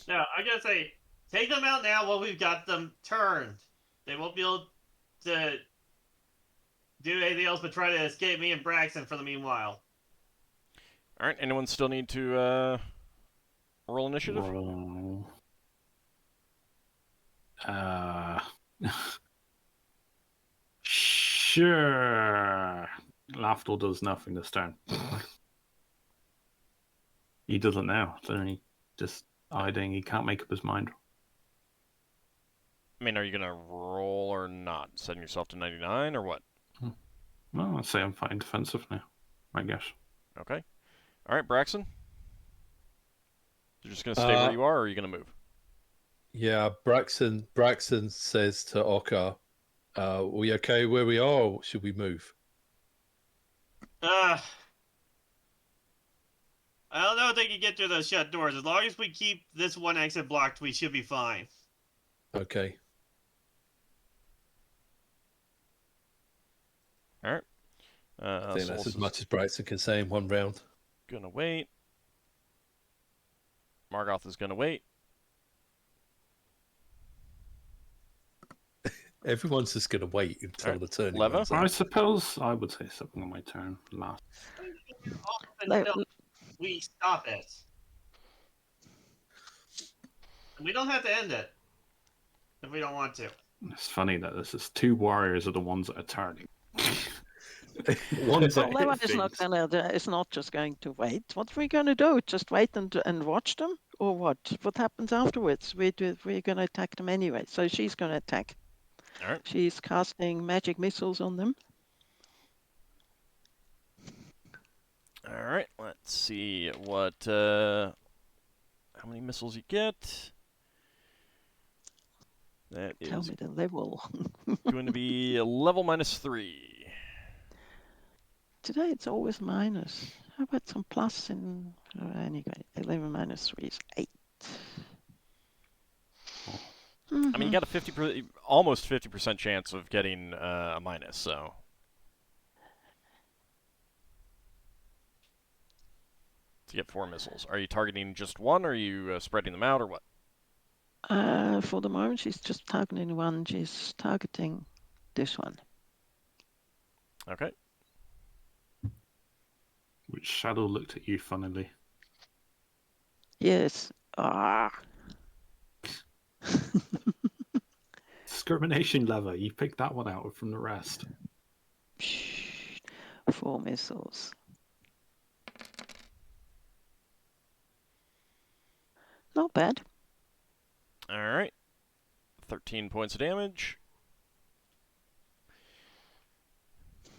No, I'm gonna say Take them out now while we've got them turned. They won't be able to do anything else but try to escape me and Braxon for the meanwhile.
All right. Anyone still need to roll initiative?
Roll. Sure. Lafdul does nothing this turn. He doesn't now. So he just hiding. He can't make up his mind.
I mean, are you gonna roll or not? Setting yourself to 99 or what?
Well, I'd say I'm fighting defensive now, I guess.
Okay. All right, Braxon. You're just gonna stay where you are, or are you gonna move?
Yeah, Braxon says to Ockar, we okay where we are, or should we move?
I don't know if they can get through those shut doors. As long as we keep this one exit blocked, we should be fine.
Okay.
All right.
I think that's
Solas
as much as Braxton can say in one round.
Gonna wait. Margoth is gonna wait.
Everyone's just going to wait until
Right.
the turn.
Leva?
I suppose I would say something on my turn last.
Until we stop it. And we don't have to end it if we don't want to.
It's funny that this is two warriors are the ones that are turning.
One's
Well, Leva is not it's not just going to wait. What are we going to do? Just wait and watch them, or what? What happens afterwards? We're going to attack them anyway. So she's going to attack.
All right.
She's casting magic missiles on them.
All right. Let's see what how many missiles you get. That
Tell
is
me the level.
going to be a level -3.
Today it's always minus. How about some plus in... anyway, 11 minus 3 is 8.
I mean, you got a almost 50% chance of getting a minus, so. To get 4 missiles. Are you targeting just one, or are you spreading them out, or what?
For the moment, she's just targeting one. She's targeting this one.
Okay.
Which Shadow looked at you funnily.
Yes. Ah.
Discrimination lever. You picked that one out from the rest.
4 missiles. Not bad.
All right. 13 points of damage.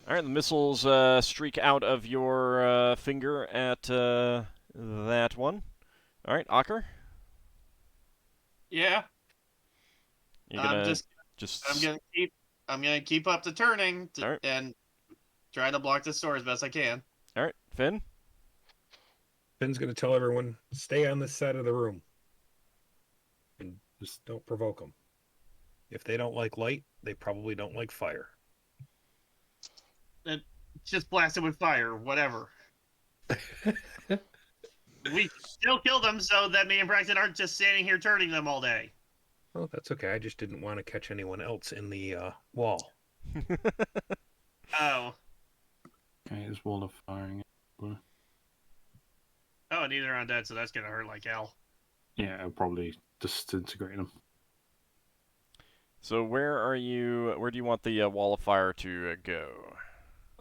All right, the missiles streak out of your finger at that one. All right, Ockar.
Yeah.
You're gonna
I'm gonna keep up the turning
right.
and try to block this door as best I can.
All right, Finn.
Finn's gonna tell everyone stay on this side of the room and just don't provoke them. If they don't like light, they probably don't like fire.
Just blast it with fire, whatever. We still kill them so that me and Braxton aren't just standing here turning them all day.
Oh, that's okay. I just didn't want to catch anyone else in the wall.
Oh.
Okay, his wall of firing.
Oh, neither are undead, so that's gonna hurt like hell.
Yeah, it'll probably disintegrate them.
So where do you want the wall of fire to go?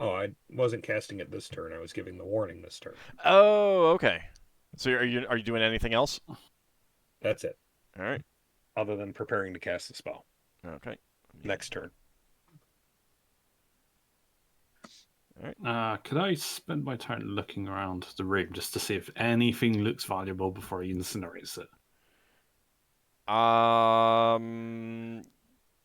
Oh, I wasn't casting it this turn. I was giving the warning this turn.
Oh, okay. So are you doing anything else?
That's it.
All right.
Other than preparing to cast the spell.
Okay.
Next turn.
All right.
Could I spend my turn looking around the room just to see if anything looks valuable before he incinerates it?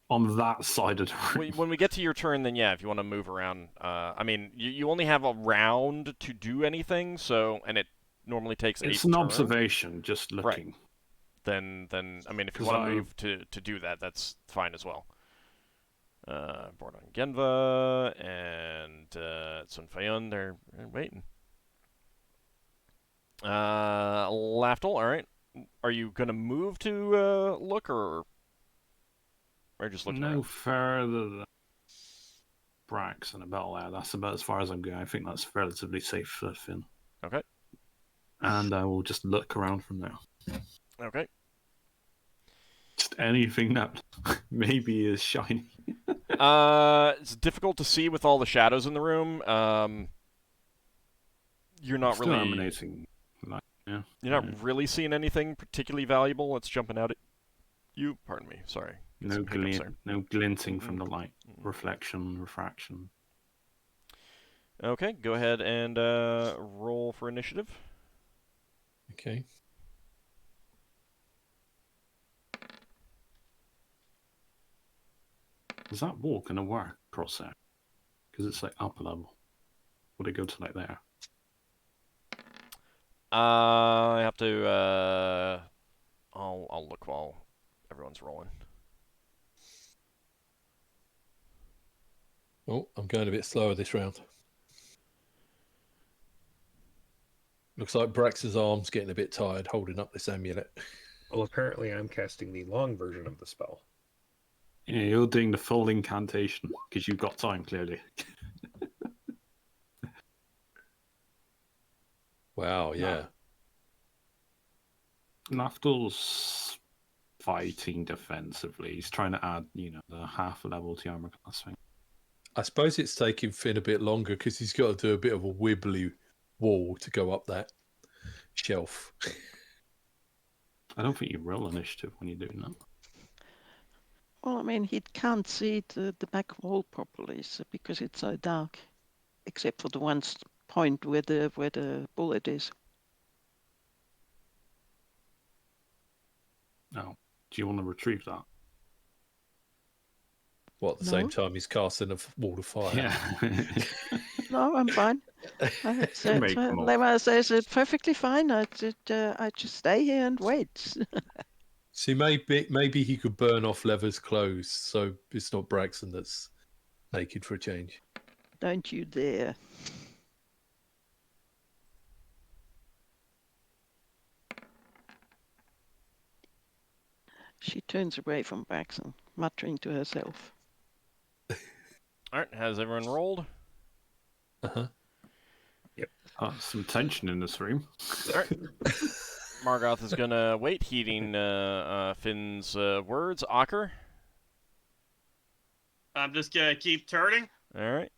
On that side of the room.
When we get to your turn, then yeah, if you want to move around. I mean, you only have a round to do anything, so, and it normally takes
It's
a
an
turn.
observation, just looking.
Right. Then I mean, if you want to move to do that, that's fine as well. Born on Genva and Sun Fayun, they're waiting. Lafdul, all right. are you going to move to look, or just looking
No
around?
further than Braxon about there. That's about as far as I'm going. I think that's relatively safe for Finn.
Okay.
And I will just look around from there.
Okay.
Just anything that maybe is shiny.
It's difficult to see with all the shadows in the room. You're not
Still
really
emanating light. Yeah.
You're not really seeing anything particularly valuable that's jumping out at you. Pardon me. Sorry.
No glinting from the light. Reflection, refraction.
Okay, go ahead and roll for initiative.
Okay.
Is that wall going to work across there? Because it's like upper level. Would it go to like there?
I have to. I'll look while everyone's rolling.
Oh, I'm going a bit slower this round. Looks like Brax's arm's getting a bit tired holding up this amulet.
Well, apparently I'm casting the long version of the spell.
Yeah, you're doing the full incantation because you've got time, clearly.
Wow, yeah.
Lafdul's fighting defensively. He's trying to add, the half level to armor class thing.
I suppose it's taking Finn a bit longer because he's got to do a bit of a wibbly wall to go up that shelf.
I don't think you roll initiative when you're doing that.
Well, I mean, he can't see the back wall properly because it's so dark, except for the one point where the bullet is.
Oh, do you want to retrieve that?
What, at the same time he's casting a wall of fire?
Yeah.
No, I'm fine. Lema says it's perfectly fine. I just stay here and wait.
See, maybe he could burn off Lever's clothes so it's not Braxon that's naked for a change.
Don't you dare. She turns away from Braxon, muttering to herself.
Alright, has everyone rolled?
Uh-huh.
Yep.
Some tension in this room.
Alright. Margoth is gonna wait, heeding Finn's words. Ockar?
I'm just gonna keep turning.
Alright.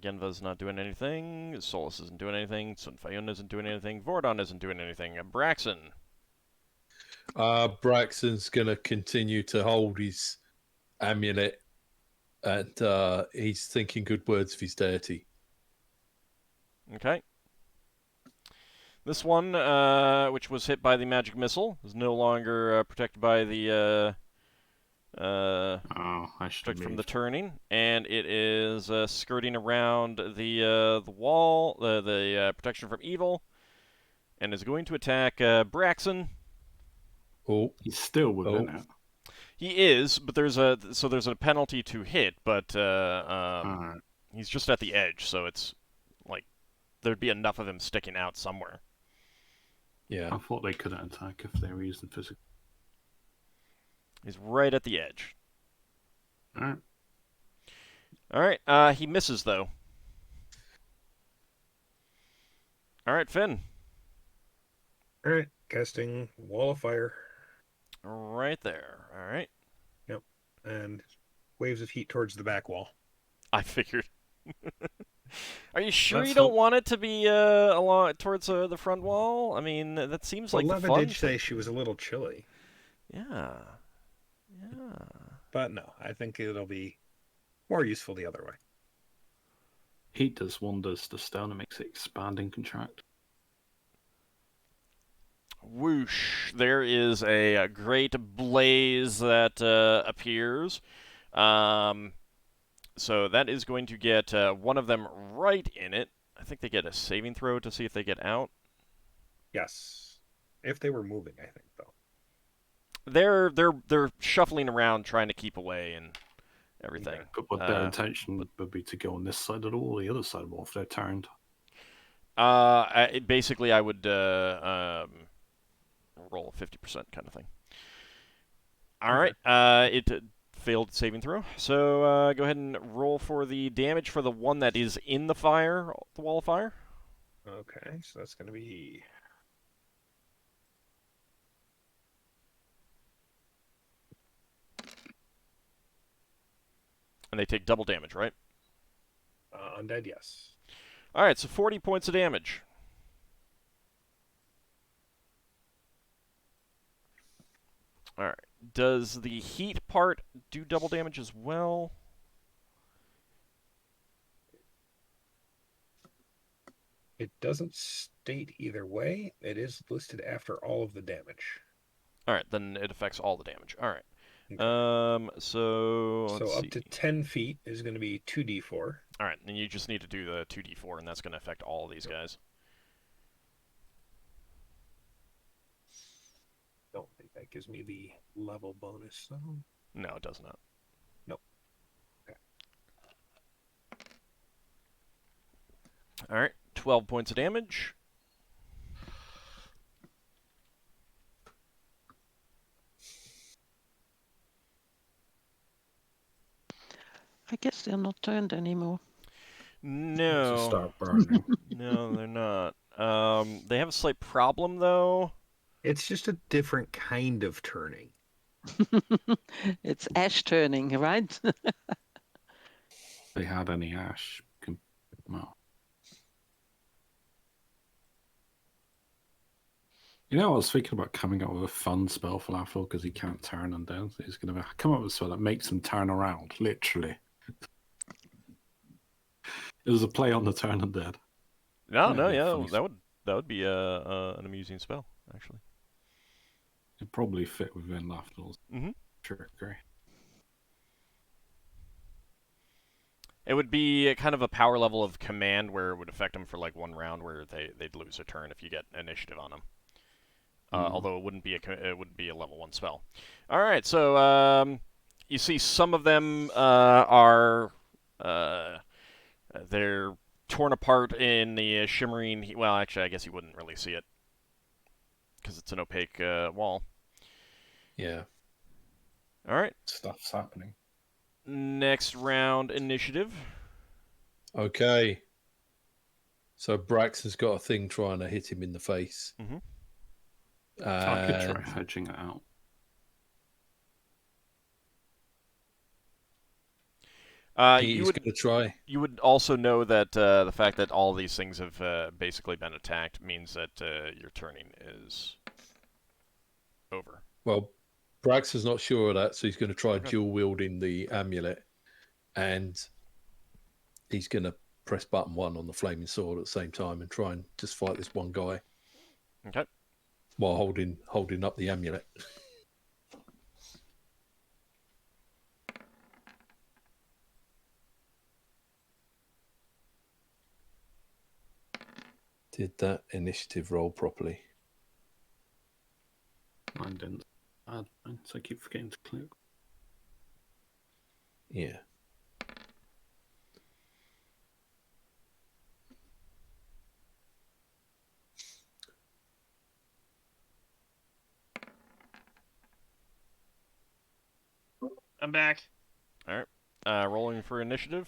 Genva's not doing anything. Solas isn't doing anything. Sunfayun isn't doing anything. Vordon isn't doing anything. Braxon?
Braxon's going to continue to hold his amulet and he's thinking good words of his deity.
Okay. This one, which was hit by the magic missile, is no longer protected by the protected from the turning, and it is skirting around the wall, the protection from evil, and is going to attack Braxon.
Oh,
he's still within it.
He is, but there's a penalty to hit, but he's just at the edge, so it's like there'd be enough of him sticking out somewhere.
Yeah.
I thought they couldn't attack if they were using physical.
He's right at the edge.
Alright.
Alright, he misses though. Alright, Finn.
Alright, casting Wall of Fire.
Right there. Alright.
Yep. And waves of heat towards the back wall.
I figured. Are you sure you don't want it to be along towards the front wall? I mean, that seems like the
Leva
fun
did say she was a little chilly.
Yeah.
But no, I think it'll be more useful the other way.
Heat does wonders to stone and makes it expand and contract.
Whoosh! There is a great blaze that appears. So that is going to get one of them right in it. I think they get a saving throw to see if they get out.
Yes. If they were moving, I think, though.
They're shuffling around trying to keep away and everything.
Yeah, but their intention would be to go on this side of the wall or the other side of the wall if they're turned.
Basically, I would 50% kind of thing. All right. It failed saving throw. So go ahead and roll for the damage for the one that is in the fire, the wall of fire.
Okay, so that's going to be...
And they take double damage, right?
Undead, yes.
All right, so 40 points of damage. All right. Does the heat part do double damage as well?
It doesn't state either way. It is listed after all of the damage.
All right, then it affects all the damage. All right.
Okay.
So let's
up
see.
to 10 feet is going to be 2d4.
All right, and you just need to do the 2d4, and that's going to affect all of these guys.
Don't think that gives me the level bonus, though.
No, it does not.
Nope. Okay.
All right, 12 points of damage.
I guess they're not turned anymore.
No.
To start burning.
No, they're not. They have a slight problem, though.
It's just a different kind of turning.
It's ash turning, right?
They had any ash. Well. You know, I was thinking about coming up with a fun spell for Lafdul because he can't turn undead. So he's going to come up with a spell that makes him turn around, literally. It was a play on the turn undead.
That would be an amusing spell, actually.
It'd probably fit within Lafdul's trickery.
It would be kind of a power level of command where it would affect them for like one round, where they'd lose a turn if you get initiative on them. Although it wouldn't be a level 1 spell. All right, so you see some of them are they're torn apart in the shimmering heat. Well, actually, I guess you wouldn't really see it because it's an opaque wall.
Yeah.
All right.
Stuff's happening.
Next round initiative.
Okay. So Braxon's got a thing trying to hit him in the face.
Mm-hmm.
I could try hedging it out.
He's going to try.
You would also know that the fact that all these things have basically been attacked means that your turning is over.
Well, Braxon's not sure of that, so he's going to try dual wielding the amulet, and he's going to press button 1 on the flaming sword at the same time and try and just fight this one guy.
Okay.
While holding up the amulet. Did that initiative roll properly?
Mine didn't. So I keep forgetting to click.
Yeah.
I'm back.
All right. Rolling for initiative.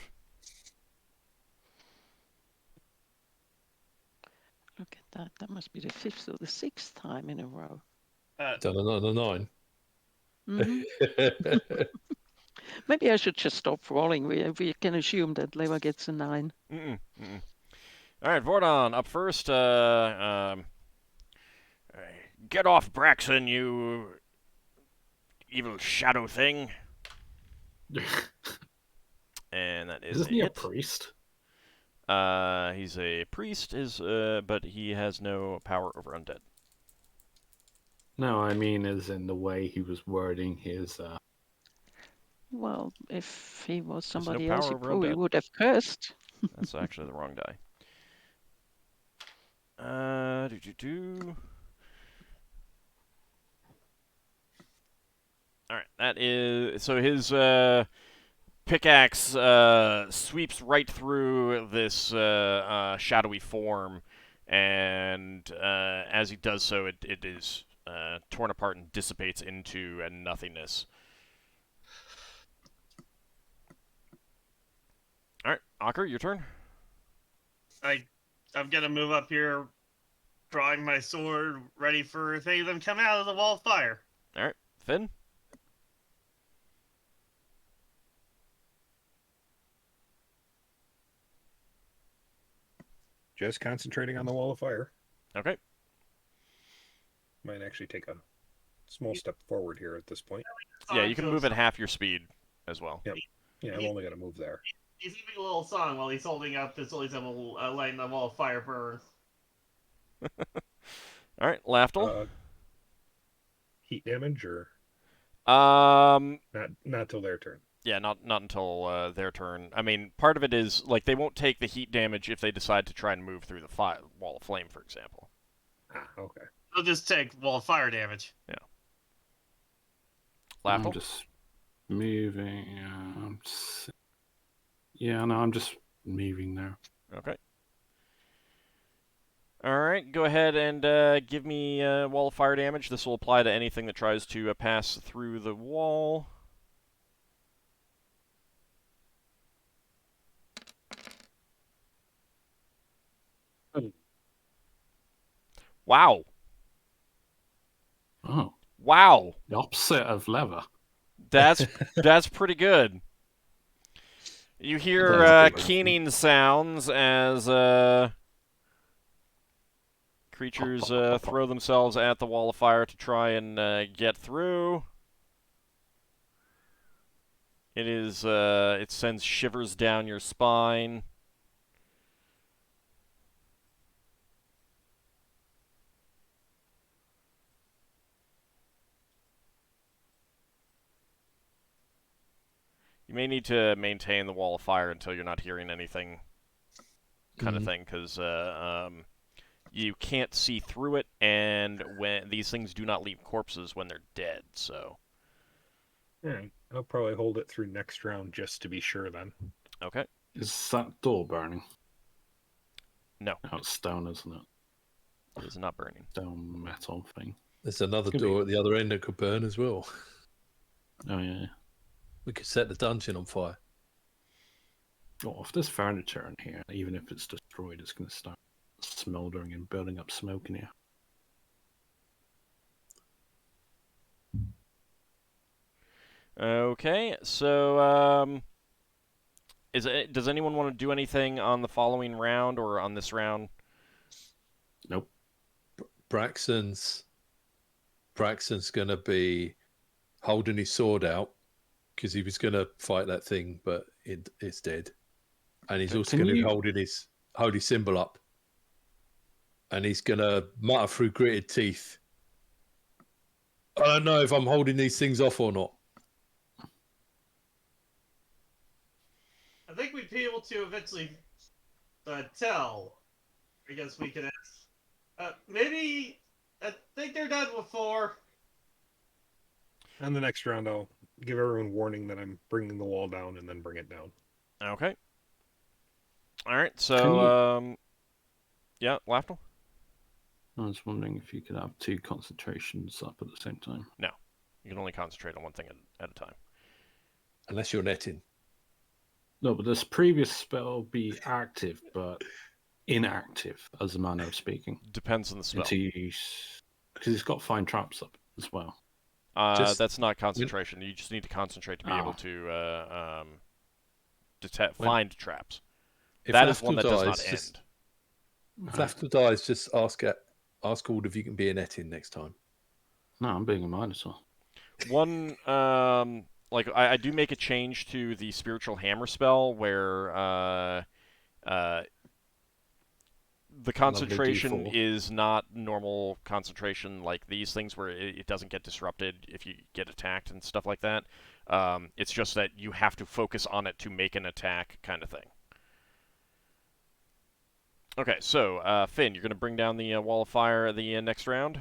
Look at that. That must be the 5th or the 6th time in a row.
Done another 9.
Mm-hmm. Maybe I should just stop rolling. We can assume that Leva gets a 9.
All right, Vordon, up first. Get off Braxon, you evil shadow thing. And that is
Isn't he a priest?
He's a priest, but he has no power over undead.
No, I mean as in the way he was wording his...
Well, if he was
no
somebody
power
else, he
over
probably
undead.
would have cursed.
That's actually the wrong die. All right, that is so his pickaxe sweeps right through this shadowy form, and as he does so, it is torn apart and dissipates into nothingness. All right, Ockar, your turn.
I'm gonna move up here, drawing my sword, ready for if any of them come out of the wall of fire.
All right, Finn.
Just concentrating on the wall of fire.
Okay.
Might actually take a small step forward here at this point.
Yeah, you can move at half your speed as well.
Yep. Yeah, I'm only going to move there.
He's giving a little song while he's holding up his lighting the wall of fire burn.
All right, Lafdul.
Heat damage or
not
till their turn.
Yeah, not until their turn. I mean, part of it is like they won't take the heat damage if they decide to try and move through the wall of flame, for example.
Ah, okay.
They'll just take wall of fire damage.
Yeah.
I'm
Lafdul.
just moving. I'm just moving there.
Okay. All right, go ahead and give me wall of fire damage. This will apply to anything that tries to pass through the wall. Wow.
Oh.
Wow.
The opposite of leather.
That's pretty good. You hear keening sounds as creatures throw themselves at the wall of fire to try and get through. It sends shivers down your spine. You may need to maintain the wall of fire until you're not hearing anything, kind of thing, because you can't see through it, and when these things do not leave corpses when they're dead. So,
yeah, I'll probably hold it through next round just to be sure. Then,
okay.
Is that door burning?
No,
it's stone, isn't it?
It is not burning.
Stone metal thing.
There's another door at the other end that could burn as well.
Oh yeah.
We could set the dungeon on fire.
Well, if there's furniture in here, even if it's destroyed, it's going to start smoldering and building up smoke in here.
Okay, so does anyone want to do anything on the following round or on this round?
Nope.
Braxon's going to be holding his sword out because he was going to fight that thing, but it's dead. And he's also going to hold his symbol up. And he's going to mutter through gritted teeth, I don't know if I'm holding these things off or not.
I think we'd be able to eventually tell. I guess we could ask. Maybe I think they're done before.
On the next round, I'll give everyone warning that I'm bringing the wall down and then bring it down.
Okay. All right, so, yeah, Lafdul?
I was wondering if you could have 2 concentrations up at the same time.
No. You can only concentrate on one thing at a time.
Unless you're netting.
No, but this previous spell be active, but inactive, as a manner of speaking.
Depends on the spell.
Because it's got fine traps up as well.
That's not concentration. You just need to concentrate to be able to find traps. That is one that does not end.
If Lafdul dies, just ask Ald if you can be a netting next time.
No, I'm being a Minotaur.
One, I do make a change to the Spiritual Hammer spell where the concentration is not normal concentration like these things where it doesn't get disrupted if you get attacked and stuff like that. It's just that you have to focus on it to make an attack kind of thing. Okay, so, Finn, you're going to bring down the wall of fire the next round?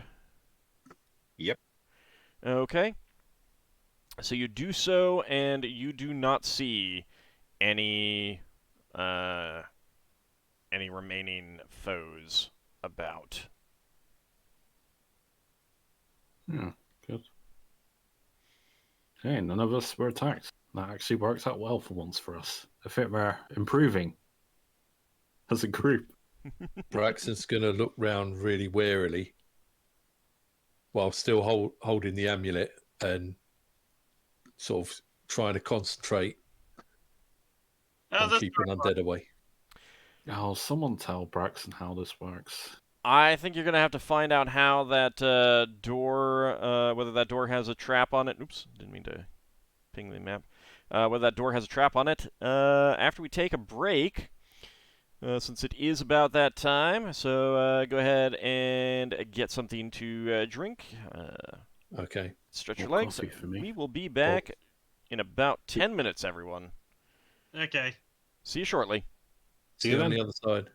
Yep.
Okay. So you do so, and you do not see any remaining foes about.
Yeah, good. Okay, none of us were attacked. That actually worked out well for once for us. I think we're improving as a group.
Braxton's going to look round really warily while still holding the amulet and sort of trying to concentrate on keeping undead away.
Oh, someone tell Braxon how this works.
I think you're going to have to find out how that door, whether that door has a trap on it. Oops, didn't mean to ping the map. Whether that door has a trap on it after we take a break, since it is about that time. So go ahead and get something to drink.
Okay.
Stretch your
More
legs.
coffee for me.
We will be back in about 10 minutes, everyone.
Okay.
See you shortly.
See you on the other side.